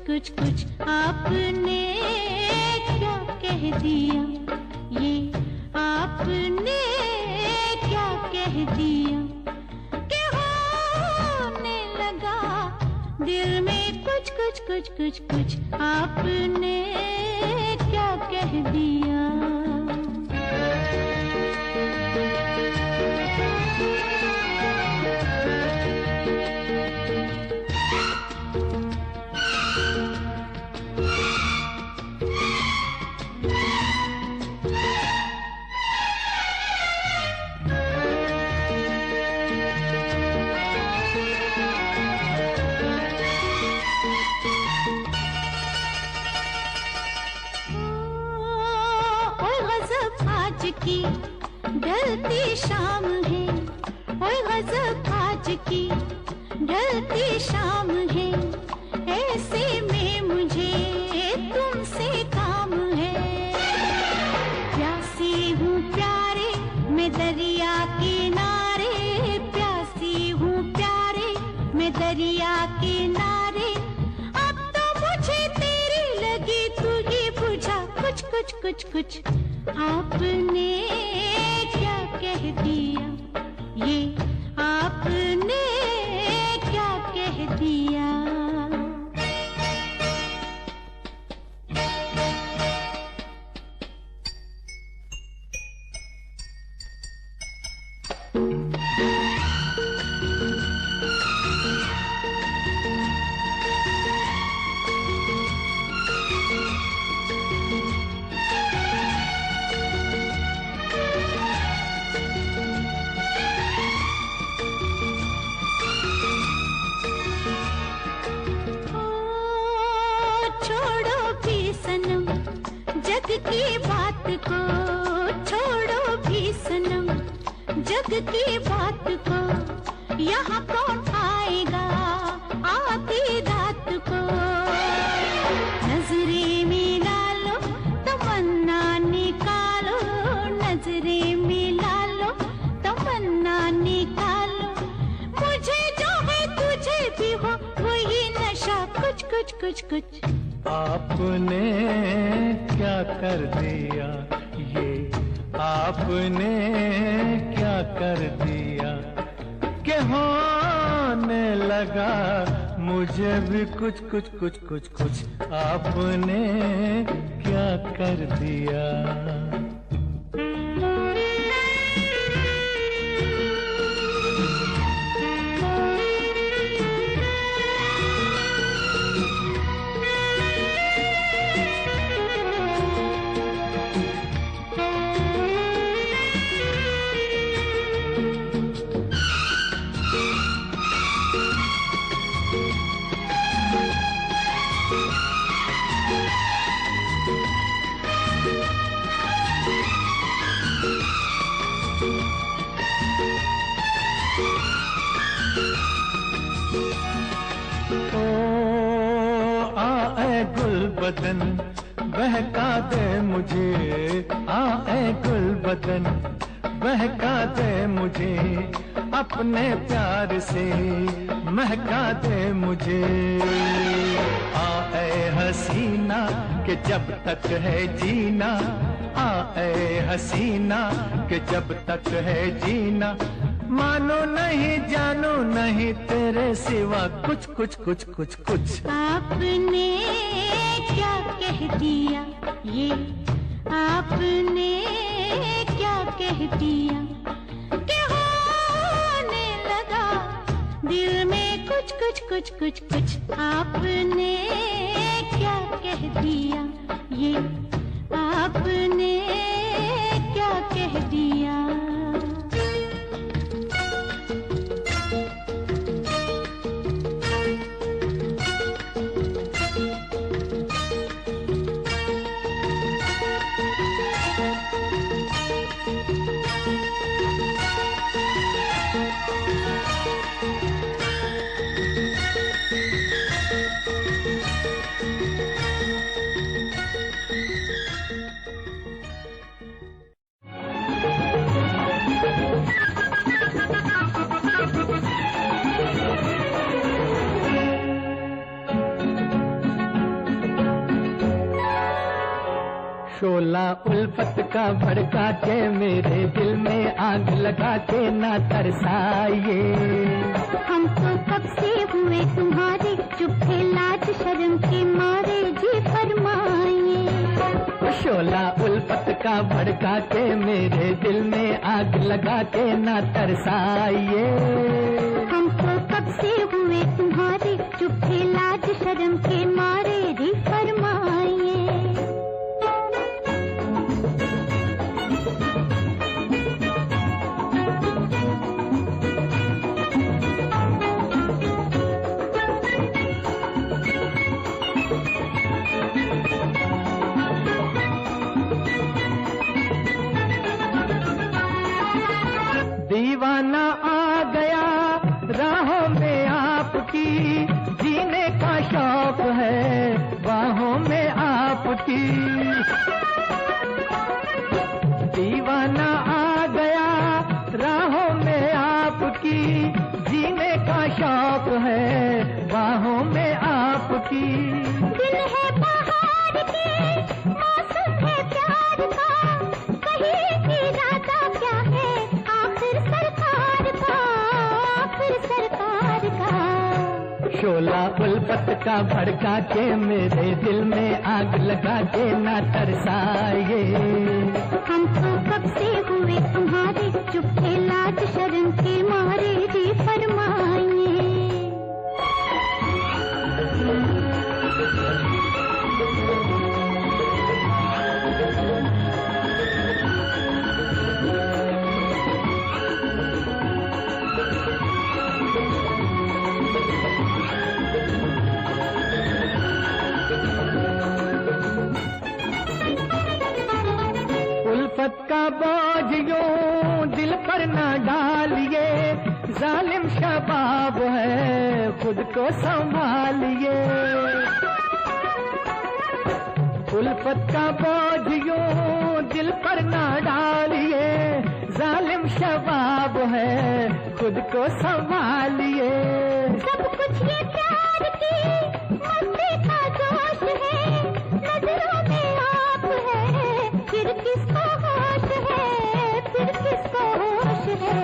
कुछ आपने क्या कह दिया, ये आपने क्या कह दिया कि होने लगा दिल में कुछ आपने क्या कह दिया। की ढलती शाम है, ओए गज़ब आज की ढलती शाम है, ऐसे में मुझे तुमसे काम है। प्यासी हूँ प्यारे मैं दरिया किनारे, प्यासी हूँ प्यारे मैं दरिया किनारे, अब तो मुझे तेरी लगी तू ही बुझा कुछ आपने क्या कह दिया, ये आपने क्या कह दिया। जग की बात को छोड़ो भी सनम, जग की बात को यहाँ कौन आएगा आधी रात को। नजरें मिला लो तमन्ना निकालो, नजरें मिला लो तमन्ना निकालो, मुझे जो है तुझे भी हो वही नशा कुछ आपने क्या कर दिया, ये आपने क्या कर दिया कि होने लगा मुझे भी कुछ आपने क्या कर दिया। बदन बहका दे मुझे, आए गुल बदन बहका दे मुझे, अपने प्यार से महका दे मुझे। आए हसीना कि जब तक है जीना, आए हसीना कि जब तक है जीना, मानो नहीं जानो नहीं तेरे सिवा कुछ कुछ कुछ कुछ कुछ। आपने क्या कह दिया ये, आपने क्या कह दिया कि होने लगा दिल में कुछ कुछ कुछ कुछ कुछ। आपने क्या कह दिया ये, आपने क्या कह दिया। शोला उल्फत का भड़का के मेरे दिल में आग लगा के ना तरसाइए। हम तो कब से हुए तुम्हारे, चुप थे लाज शर्म के मारे जी फरमाइए। शोला उल्फत का भड़का के मेरे दिल में आग लगा के ना तरसाइए। हम तो कब से हुए तुम्हारे, चुप थे लाज शर्म के मारे जी फरमाइए। दीवाना आ गया राहों में आपकी, जीने का शौक है बाहों में आपकी। दीवाना आ गया राहों में आपकी, जीने का शौक है बाहों में आपकी। दिल है बहार के, मौसम है प्यार का, कहीं इरादा क्या है आखिर सरकार का, आखिर सरकार का। शोला उल्फत का भड़का के मेरे दिल में आग लगा के ना तरसाइए। हम तो कब से हुए तुम्हारे, चुप थे लाज शर्म के मारे जी फरमाइए। उल्फत का बोझ यूं दिल पर न डालिए, जालिम शबाब है खुद को संभालिए। उल्फत का बोझ यूं दिल पर न डालिए, जालिम शबाब है खुद को संभालिए। सब कुछ ये प्यार की मस्ती का जोश है, नजरों में आप है फिर किसको होश है, फिर किसको होश है।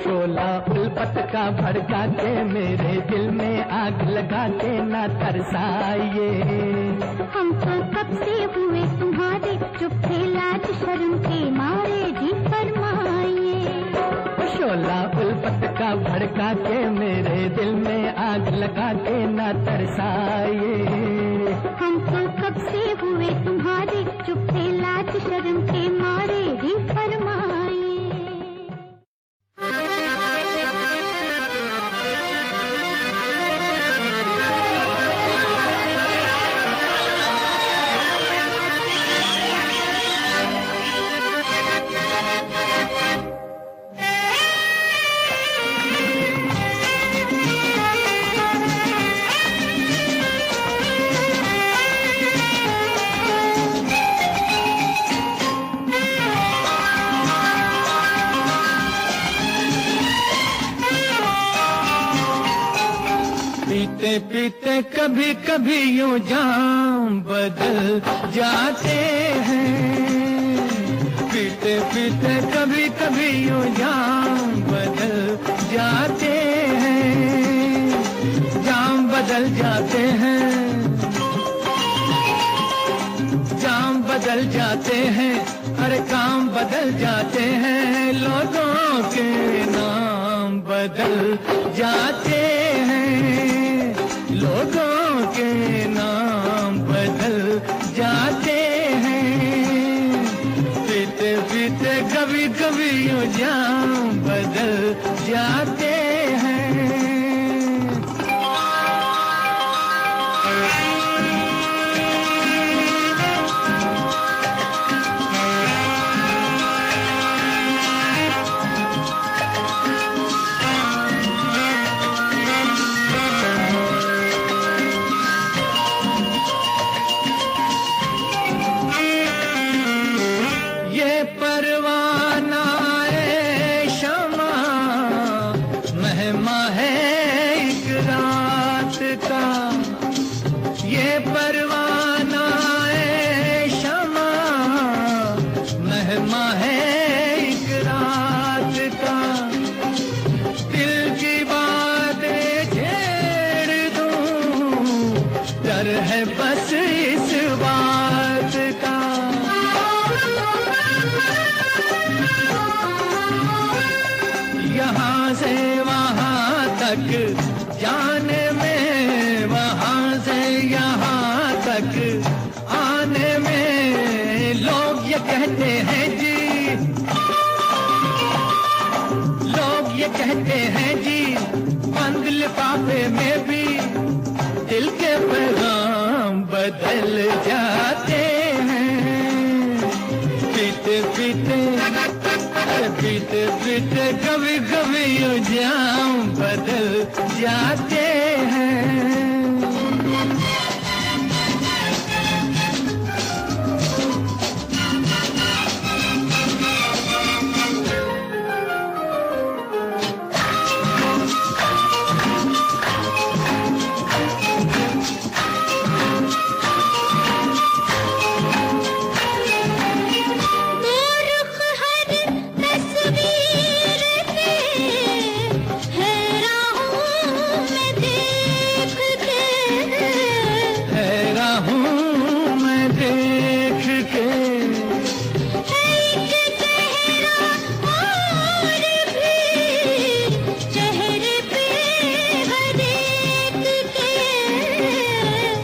शोला उल्फत का भड़का के मेरे दिल में आग लगा के ना तरसाइए। हम तो कब से हुए तुम्हारे, चुप थे लाज शर्म के मारे जी फरमाइए। शोला उल्फत का भड़का के मेरे दिल में आग लगा के ना तरसाइए। हम तो कब से हुए तुम्हारे, चुप थे लाज शर्म के मारे जी फरमाइए। पीते पीते कभी कभी यूं जाम बदल जाते हैं। पीते पीते कभी कभी यूं जाम बदल जाते हैं, अरे काम बदल जाते हैं, लोगों के नाम बदल जाते हैं, लोगों के नाम बदल जाते हैं, पीते पीते कभी कभी यूं जाम बदल जाते हैं। जाने में, वहां से यहाँ तक आने में, लोग ये कहते हैं जी, लोग ये कहते हैं जी, बंद लिफाफे में भी दिल के पैगाम बदल जाते हैं, पीते पीते पीते पीते कभी कभी यूं जाम बदल जाते हैं।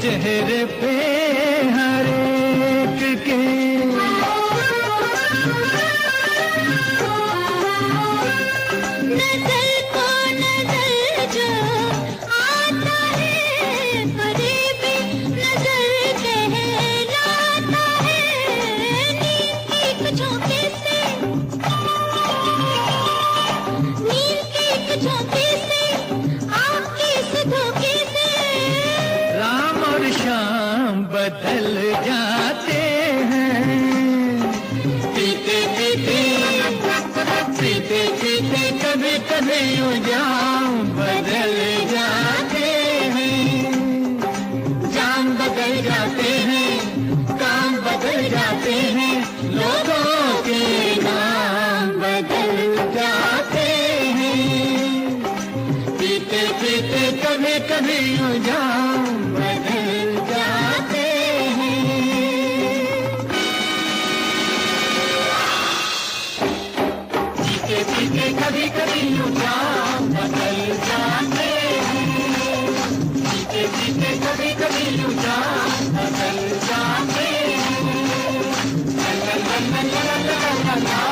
चेहरे पे हर एक के नजर को नजर जो आता है, करीबी नजर कहलाता है, नींद की एक झोंके से, नींद की एक झोंके से, आपकी इस धोखे से राम और शाम बदल जाते हैं, पीते पीते पीते पीते कभी कभी यूं जाम बदल जाते हैं, जाम बदल जाते हैं, काम बदल जाते हैं, लोगों के नाम बदल जाते हैं, पीते पीते कभी कभी यूं जाम बदल जाते हैं। पीते पीते कभी कभी यूं जाम बदल जाते हैं, पीते पीते कभी कभी यूं जाम बदल जाते हैं। ला ला ला ला ला ला ला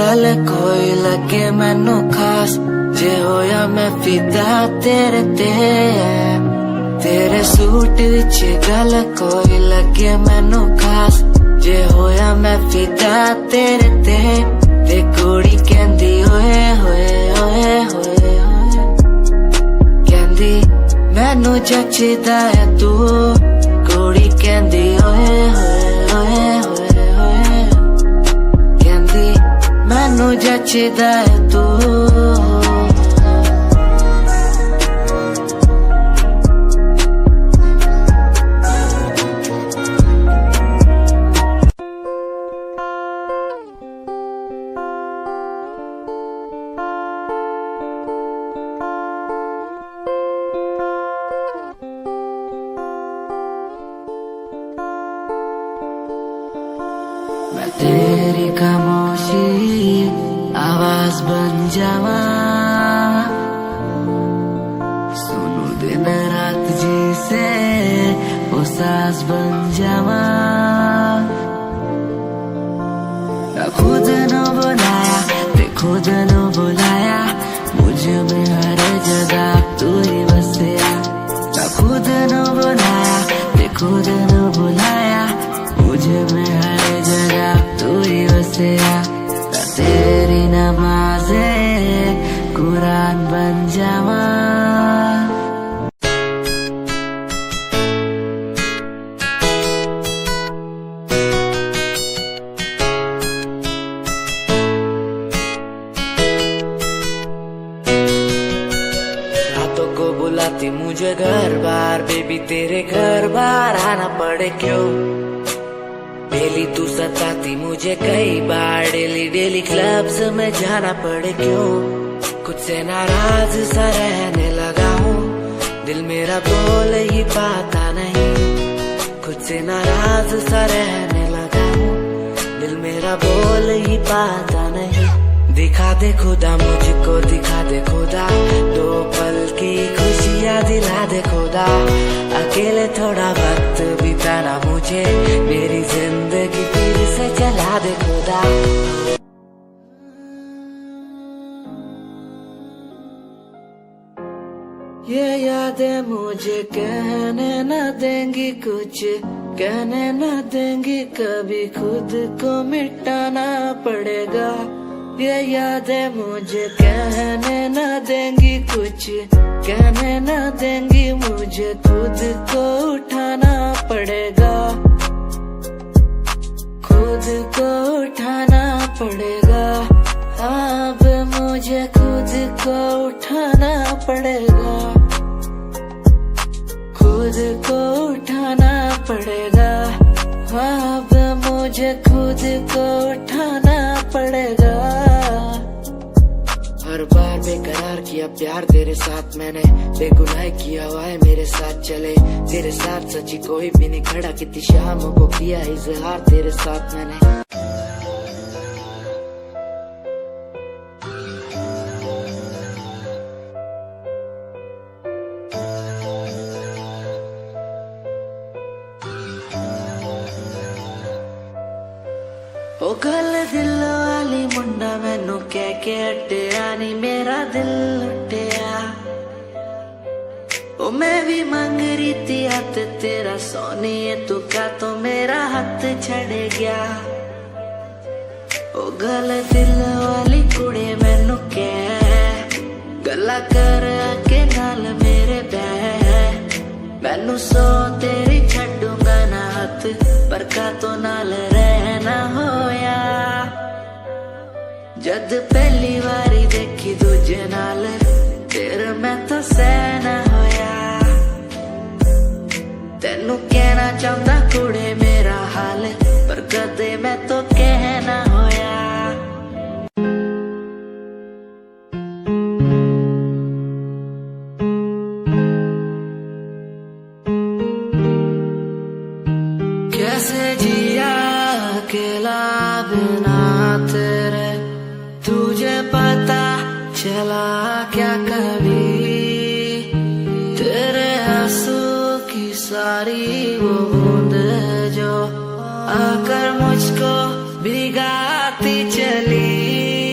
गल कोई लगे मैनू खास, जे होया मैं फिदा तेरे ते। तेरे सूट विच गल कोई लगे मैनू खास, जे होया मैं फिदा तेरे ते। ते कुड़ी कहंदी ओए होए ओए होए होए, कहंदी मैनू जचदा है तू। कुड़ी कहंदी ओए होए ओए होए होए, कहंदी मैनू जचदा है तू। मैं तेरी खामोशी आवाज बन जावा, सुनू दिन रात जिसे वो सास बन जावा। खुद न बुलाया ते खुद न बुलाया, मुझे में हर जगह तू ही बसया। खुद न बुलाया ते खुद न बुलाया, मुझे में हर जगह तू ही बसया। तेरी नमाज़े कुरान बन जावा। रातों को बुलाती मुझे घर बार, बेबी तेरे घर बार आना पड़े क्यों। डेली तू सताती मुझे कई बार, डेली डेली क्लब्स में जाना पड़े क्यों। खुद से नाराज सा रहने लगा हूँ, दिल मेरा बोल ही पाता नहीं। खुद से नाराज सा रहने लगा हूँ, दिल मेरा बोल ही पाता नहीं। दिखा दे खुदा मुझको, दिखा दे खुदा, दो पल की खुशियाँ दिला दे खुदा। अकेले थोड़ा वक्त बिताना मुझे, मेरी जिंदगी फिर से चला दे खुदा। ये यादें मुझे कहने न देंगी कुछ, कहने न देंगी कभी, खुद को मिटाना पड़ेगा। ये यादें मुझे कहने न देंगी कुछ, कहने न देंगी मुझे, खुद को उठाना पड़ेगा। खुद को उठाना पड़ेगा, अब मुझे खुद को उठाना पड़ेगा। खुद को उठाना पड़ेगा, अब मुझे खुद को उठाना पड़ेगा। हर बार बेकरार किया प्यार तेरे साथ मैंने, बेगुनाह किया हुआ है मेरे साथ चले। तेरे साथ सच्ची कोई भी नहीं खड़ा, कितनी शामों को किया इजहार तेरे साथ मैंने। ओ गल दिल वाली मुंडा मैनू कह के हटिया नी, मेरा दिल लुटिया। ओ मैं भी मंग रही थी हाथ तेरा सोनी, तू का तो मेरा हाथ छड़ गया। ओ गल दिल वाली कुड़ी मैनू कह, गला कर के नाल मेरे बह। मैनू सो तेरी छड्डूंगा ना हाथ, पर का तो नाल रहना होया। जद पहली बारी देखी दूजे नाल, फिर मैं तो सहना होया। तेनू कहना चाहता कुड़े मेरा हाल, पर कदे मैं तो कहना होया। कैसे जिया अकेला बिना तेरे, तुझे पता चला क्या कभी। तेरे आंसू की सारी वो बूंद जो आकर मुझको भिगाती चली।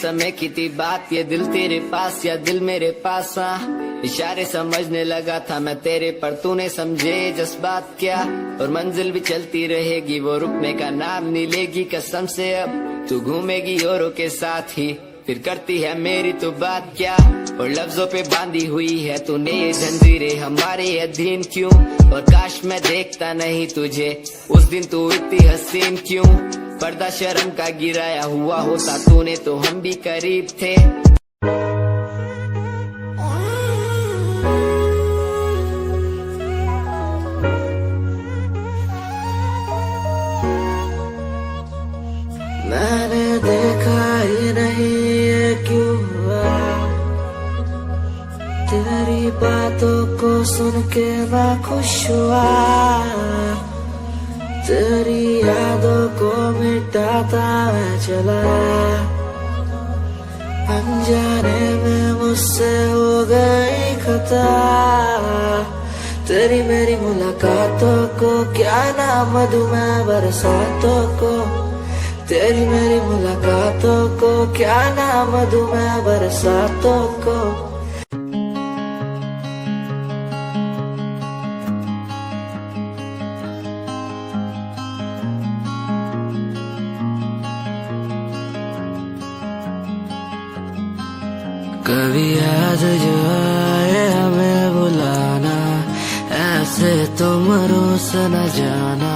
समय की थी बात, ये दिल तेरे पास या दिल मेरे पास। इशारे समझने लगा था मैं तेरे, पर तूने समझे जज्बात क्या। और मंजिल भी चलती रहेगी, वो रुकने का नाम नहीं लेगी कसम से। अब तू घूमेगी औरों के साथ ही, फिर करती है मेरी तो बात क्या। और लफ्जों पे बांधी हुई है तूने ये जंजीरें, हमारे अधीन क्यों। और काश मैं देखता नहीं तुझे उस दिन, तू इतनी हसीन क्यों। पर्दा शर्म का गिराया हुआ होता तूने तो हम भी करीब थे। मैंने देखा ही नहीं ये क्यों हुआ, तेरी बातों को सुन के मैं खुश हुआ। तेरी यादों को मिटाता मैं चला, अनजाने में मुझसे हो गई खता। तेरी मेरी मुलाकातों को क्या नाम दूं मैं बरसातों को। तेरी मेरी मुलाकातों को क्या नाम दूं मैं बरसातों को। कभी याद जो आए हमें बुलाना, ऐसे तुम रोस न जाना।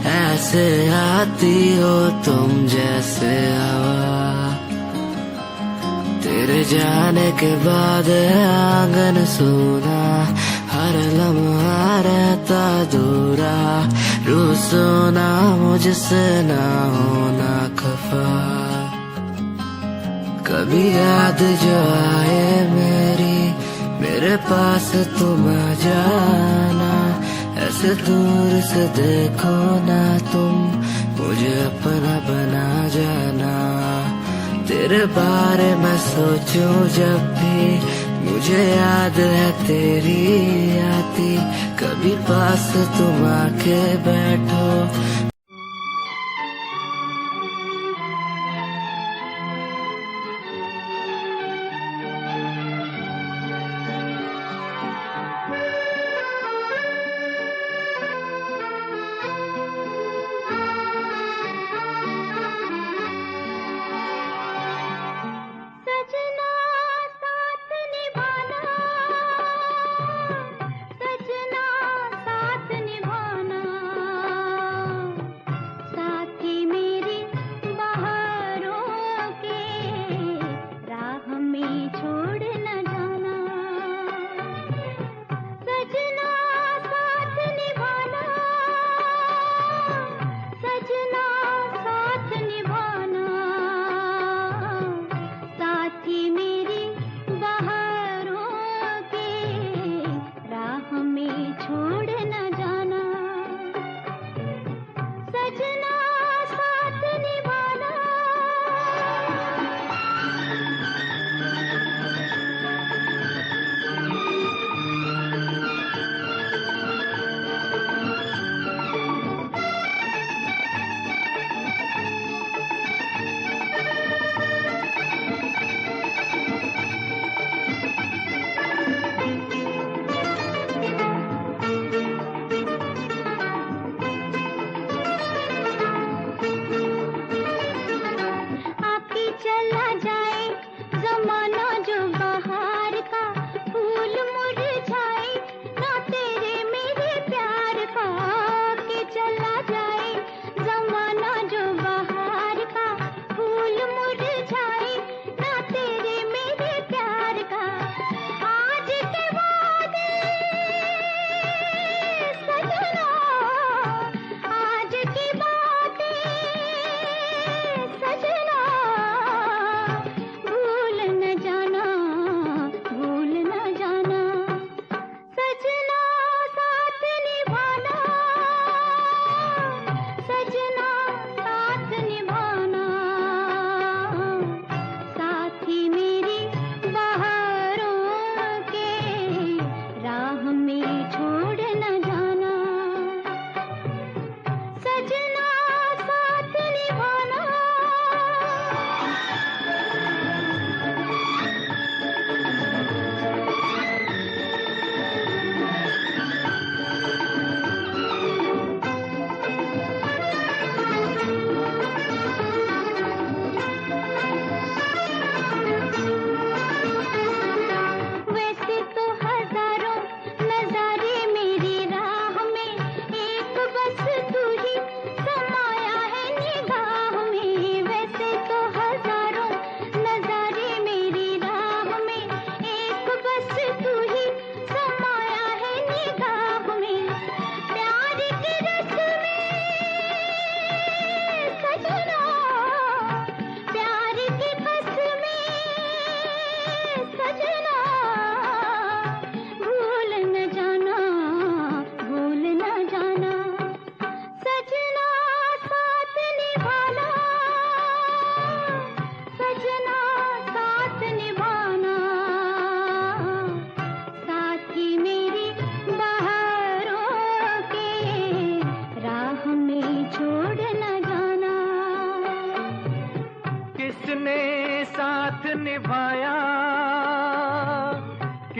ऐसे आती हो तुम जैसे हवा, तेरे जाने के बाद आंगन सूना। हर लम्हा रहता दूरा, रूसोना मुझसे ना होना खफा। कभी याद जो आए मेरे पास तुम आ जाना। ऐसे दूर से देखो ना तुम, मुझे अपना बना जाना। तेरे बारे में सोचूं जब भी, मुझे याद है तेरी आती। कभी पास तुम आके बैठो।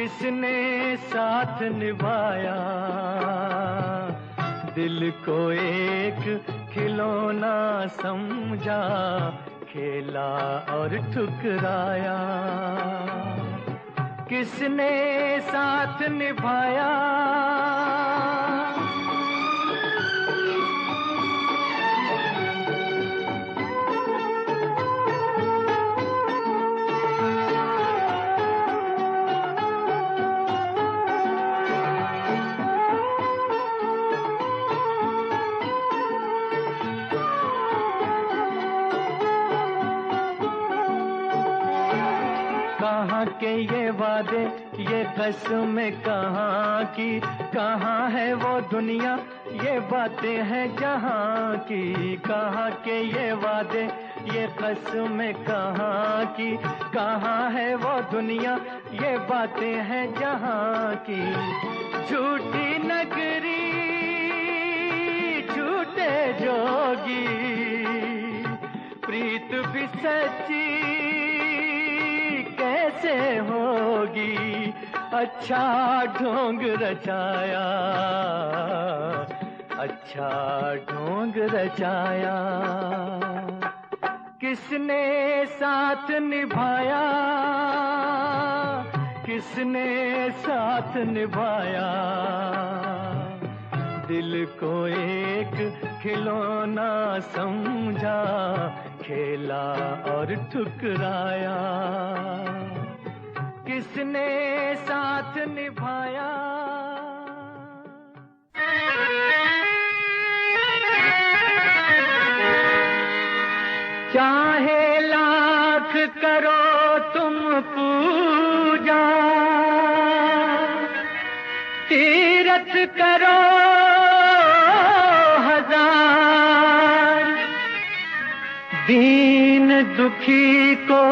किसने साथ निभाया, दिल को एक खिलौना समझा, खेला और ठुकराया। किसने साथ निभाया, कहाँ के ये वादे, ये कसमें कहाँ की, कहाँ है वो दुनिया, ये बातें हैं जहाँ की। कहाँ के ये वादे, ये कसमें कहाँ की, कहाँ है वो दुनिया, ये बातें हैं जहाँ की। झूठी नगरी झूठे जोगी, प्रीत भी सच्ची कैसे होगी। अच्छा ढोंग रचाया, अच्छा ढोंग रचाया। किसने साथ निभाया, किसने साथ निभाया, दिल को एक खिलौना समझा, खेला और ठुकराया। किसने साथ निभाया। चाहे लाख करो तुम पूजा, तीरथ करो हजार, दीन दुखी को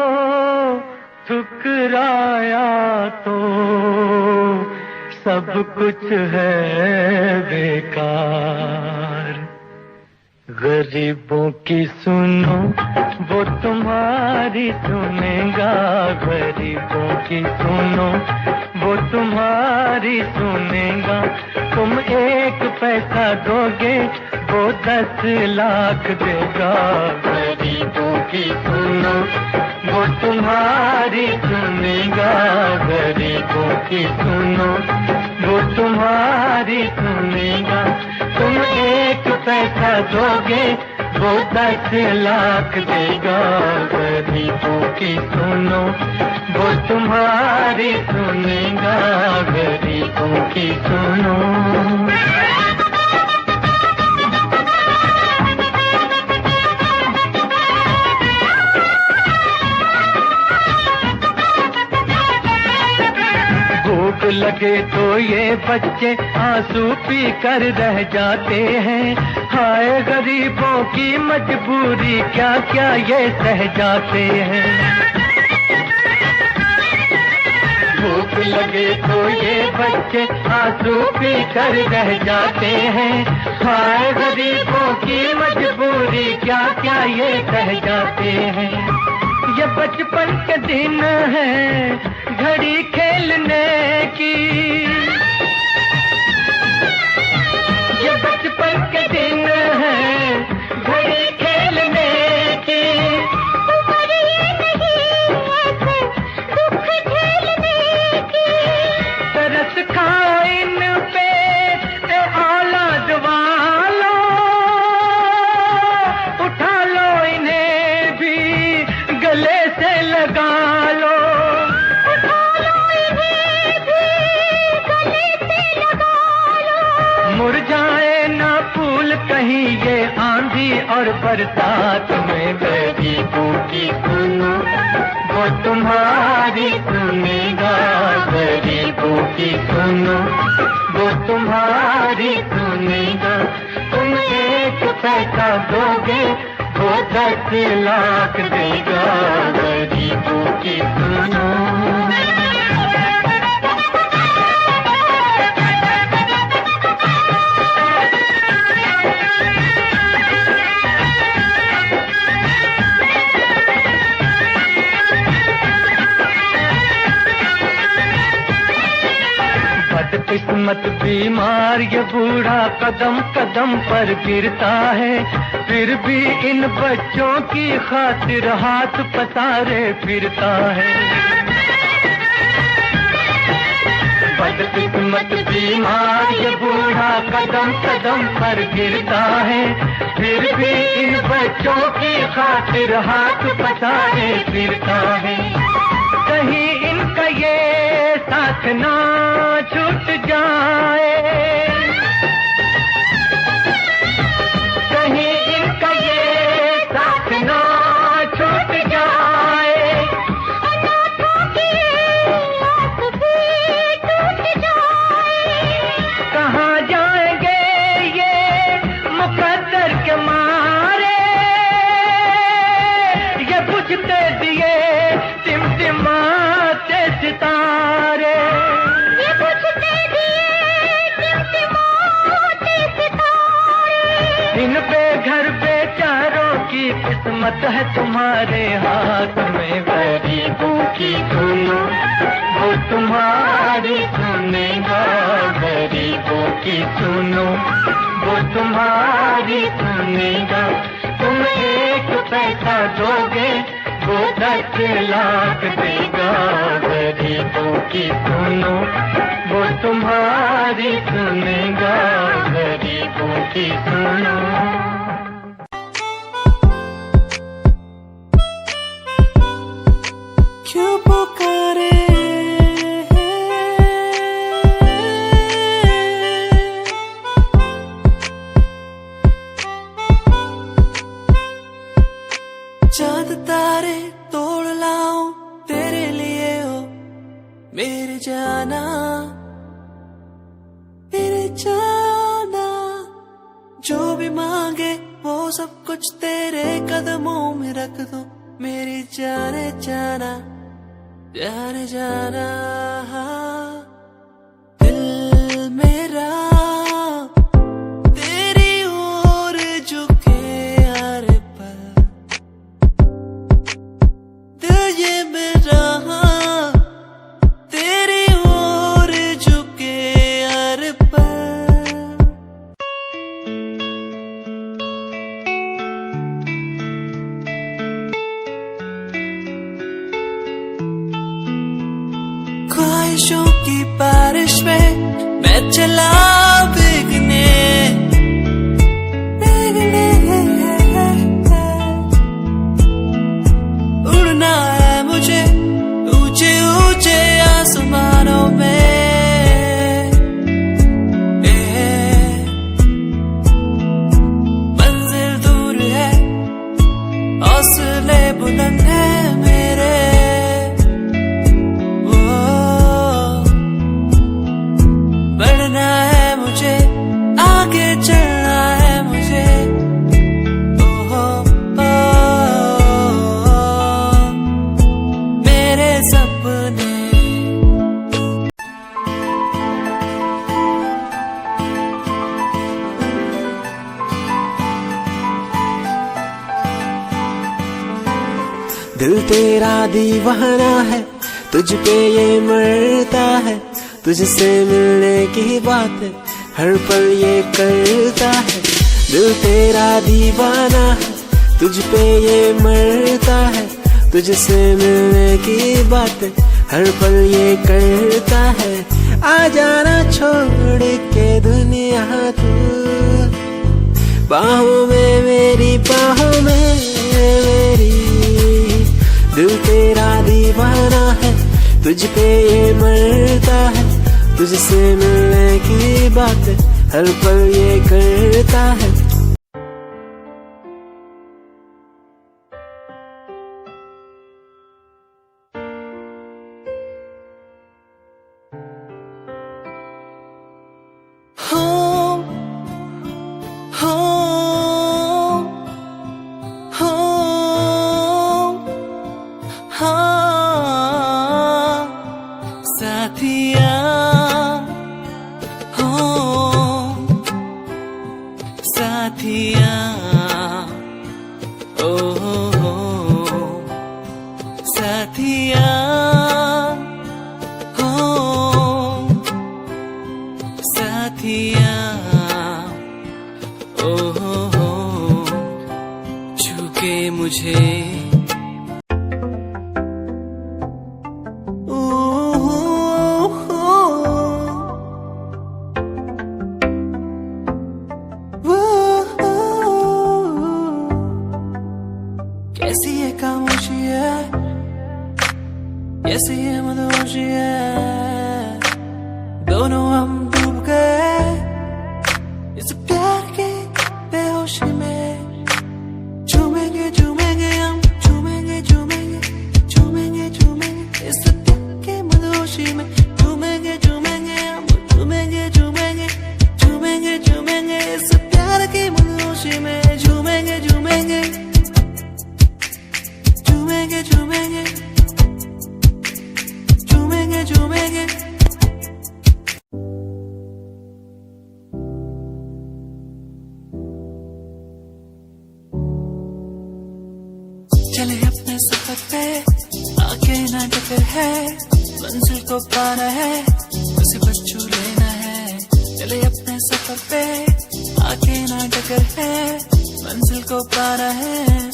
ठुकराया तो सब कुछ है बेकार। गरीबों की सुनो वो तुम्हारी सुनेगा, गरीबों की सुनो वो तुम्हारी सुनेगा। तुम 1 पैसा दोगे वो 10 लाख देगा। गरीबों की सुनो वो तुम्हारी सुनेगा, गरीबों की सुनो वो तुम्हारी सुनेगा। तुम 1 पैसा दोगे वो 10 लाख देगा। गरीबों की सुनो वो तुम्हारी सुनेगा, गरीबों की सुनो। भूख लगे तो ये बच्चे आंसू पी कर रह जाते हैं। हाय गरीबों की मजबूरी, क्या क्या ये सह जाते हैं। भूख लगे तो ये बच्चे आंसू पी कर रह जाते हैं। हाय गरीबों की मजबूरी, क्या क्या ये सह जाते हैं। ये बचपन के दिन है घड़ी खेलने की, ये बचपन के दिन है घड़ी खेलने की। उम्र ये नहीं है दुख झेलने की। तरस खाओ इन पे औलाद वालों, उठा लो इन्हें भी गले से लगा लो। मुरझाए ना फूल कहीं ये आंधी और बरसात में। गरीबों की सुनो वो तुम्हारी सुनेगा, गरीबों की सुनो वो तुम्हारी सुनेगा। तुम 1 पैसा दोगे वो 10 लाख देगा। गरीबों की सुनो। किस्मत बीमार ये बूढ़ा कदम कदम पर गिरता है, फिर भी इन बच्चों की खातिर हाथ पसारे फिरता है। बदकिस्मत बीमार ये बूढ़ा कदम कदम पर गिरता है, फिर भी इन बच्चों की खातिर हाथ पसारे फिरता है। कहीं इनका ये साथ ना छूट जाए, कहीं इनका ये साथ ना छूट जाए, अनाथों की आस भी टूट जाए। कहाँ जाएंगे ये मुकद्दर के मारे, ये बुझते दिए टिमटिमाते सितारे, ये बुझते दिए टिमटिमाते सितारे। इन बेघर बेचारों की किस्मत है तुम्हारे हाथ में, गरीबों की सुनो वो तुम्हारी सुनेगा, गरीबों की सुनो वो तुम्हारी सुनेगा। तुम एक पैसा दोगे वो 10 लाख देगा, गरीबों की सुनो वो तुम्हारी सुनेगा, गरीबों की सुनो। क्यों पुकारे चांद तारे तोड़ लाऊं तेरे लिए हो मेरे जाना, मेरे जाना। जो भी मांगे वो सब कुछ तेरे कदमों में रख दूं मेरी जाने जाना, जाने जाना। दिल मेरा तेरी ओर झुके हर पल, दिल ये मेरा तेरी ओर झुके हर पल। ख्वाहिशों की बारिश में मैं चला भीगने, उड़ना है मुझे ऊंचे ऊंचे आसमानों में। मंजिल दूर है हौसले बुलंद है मेरे, बढ़ना है मुझे आगे चलना है मुझे। मेरे सपने दिल तेरा दीवाना है, तुझ पे ये मरता है, तुझसे मिलने की बात हर पल ये करता है। दिल तेरा दीवाना है, तुझ पे ये मरता है, तुझसे मिलने की बात हर पल ये करता है। आ जाना छोड़ के दुनिया तू, बाहों में मेरी बाहों में मेरी। दिल तेरा दीवाना है, तुझ पे ये मरता है, तुझसे मिलने की बात हर पल ये करता है। साथिया हो साथिया, ओ साथिया हो साथिया ओ हो छू के मुझे कैसी है खामोशी है, कैसी है मदहोशी है, दोनों हम डूब गए इस प्यार के बेहोशी में। झूमेंगे झूमेंगे हम झूमेंगे झूमेंगे झूमेंगे झूमेंगे इस प्यार के मदहोशी में। झूमेंगे झूमेंगे हम झूमेंगे झूमेंगे झूमेंगे झूमेंगे इस प्यार की मदहोशी में। झूमेंगे झूमेंगे झूमेंगे झूमेंगे झूमेंगे झूमेंगे। चले अपने सफर पे आगे ना टकर है, मंजिल को पाना है उसे बस छू लेना है। चले अपने सफर पे आगे ना टकर है, मंजिल को पाना है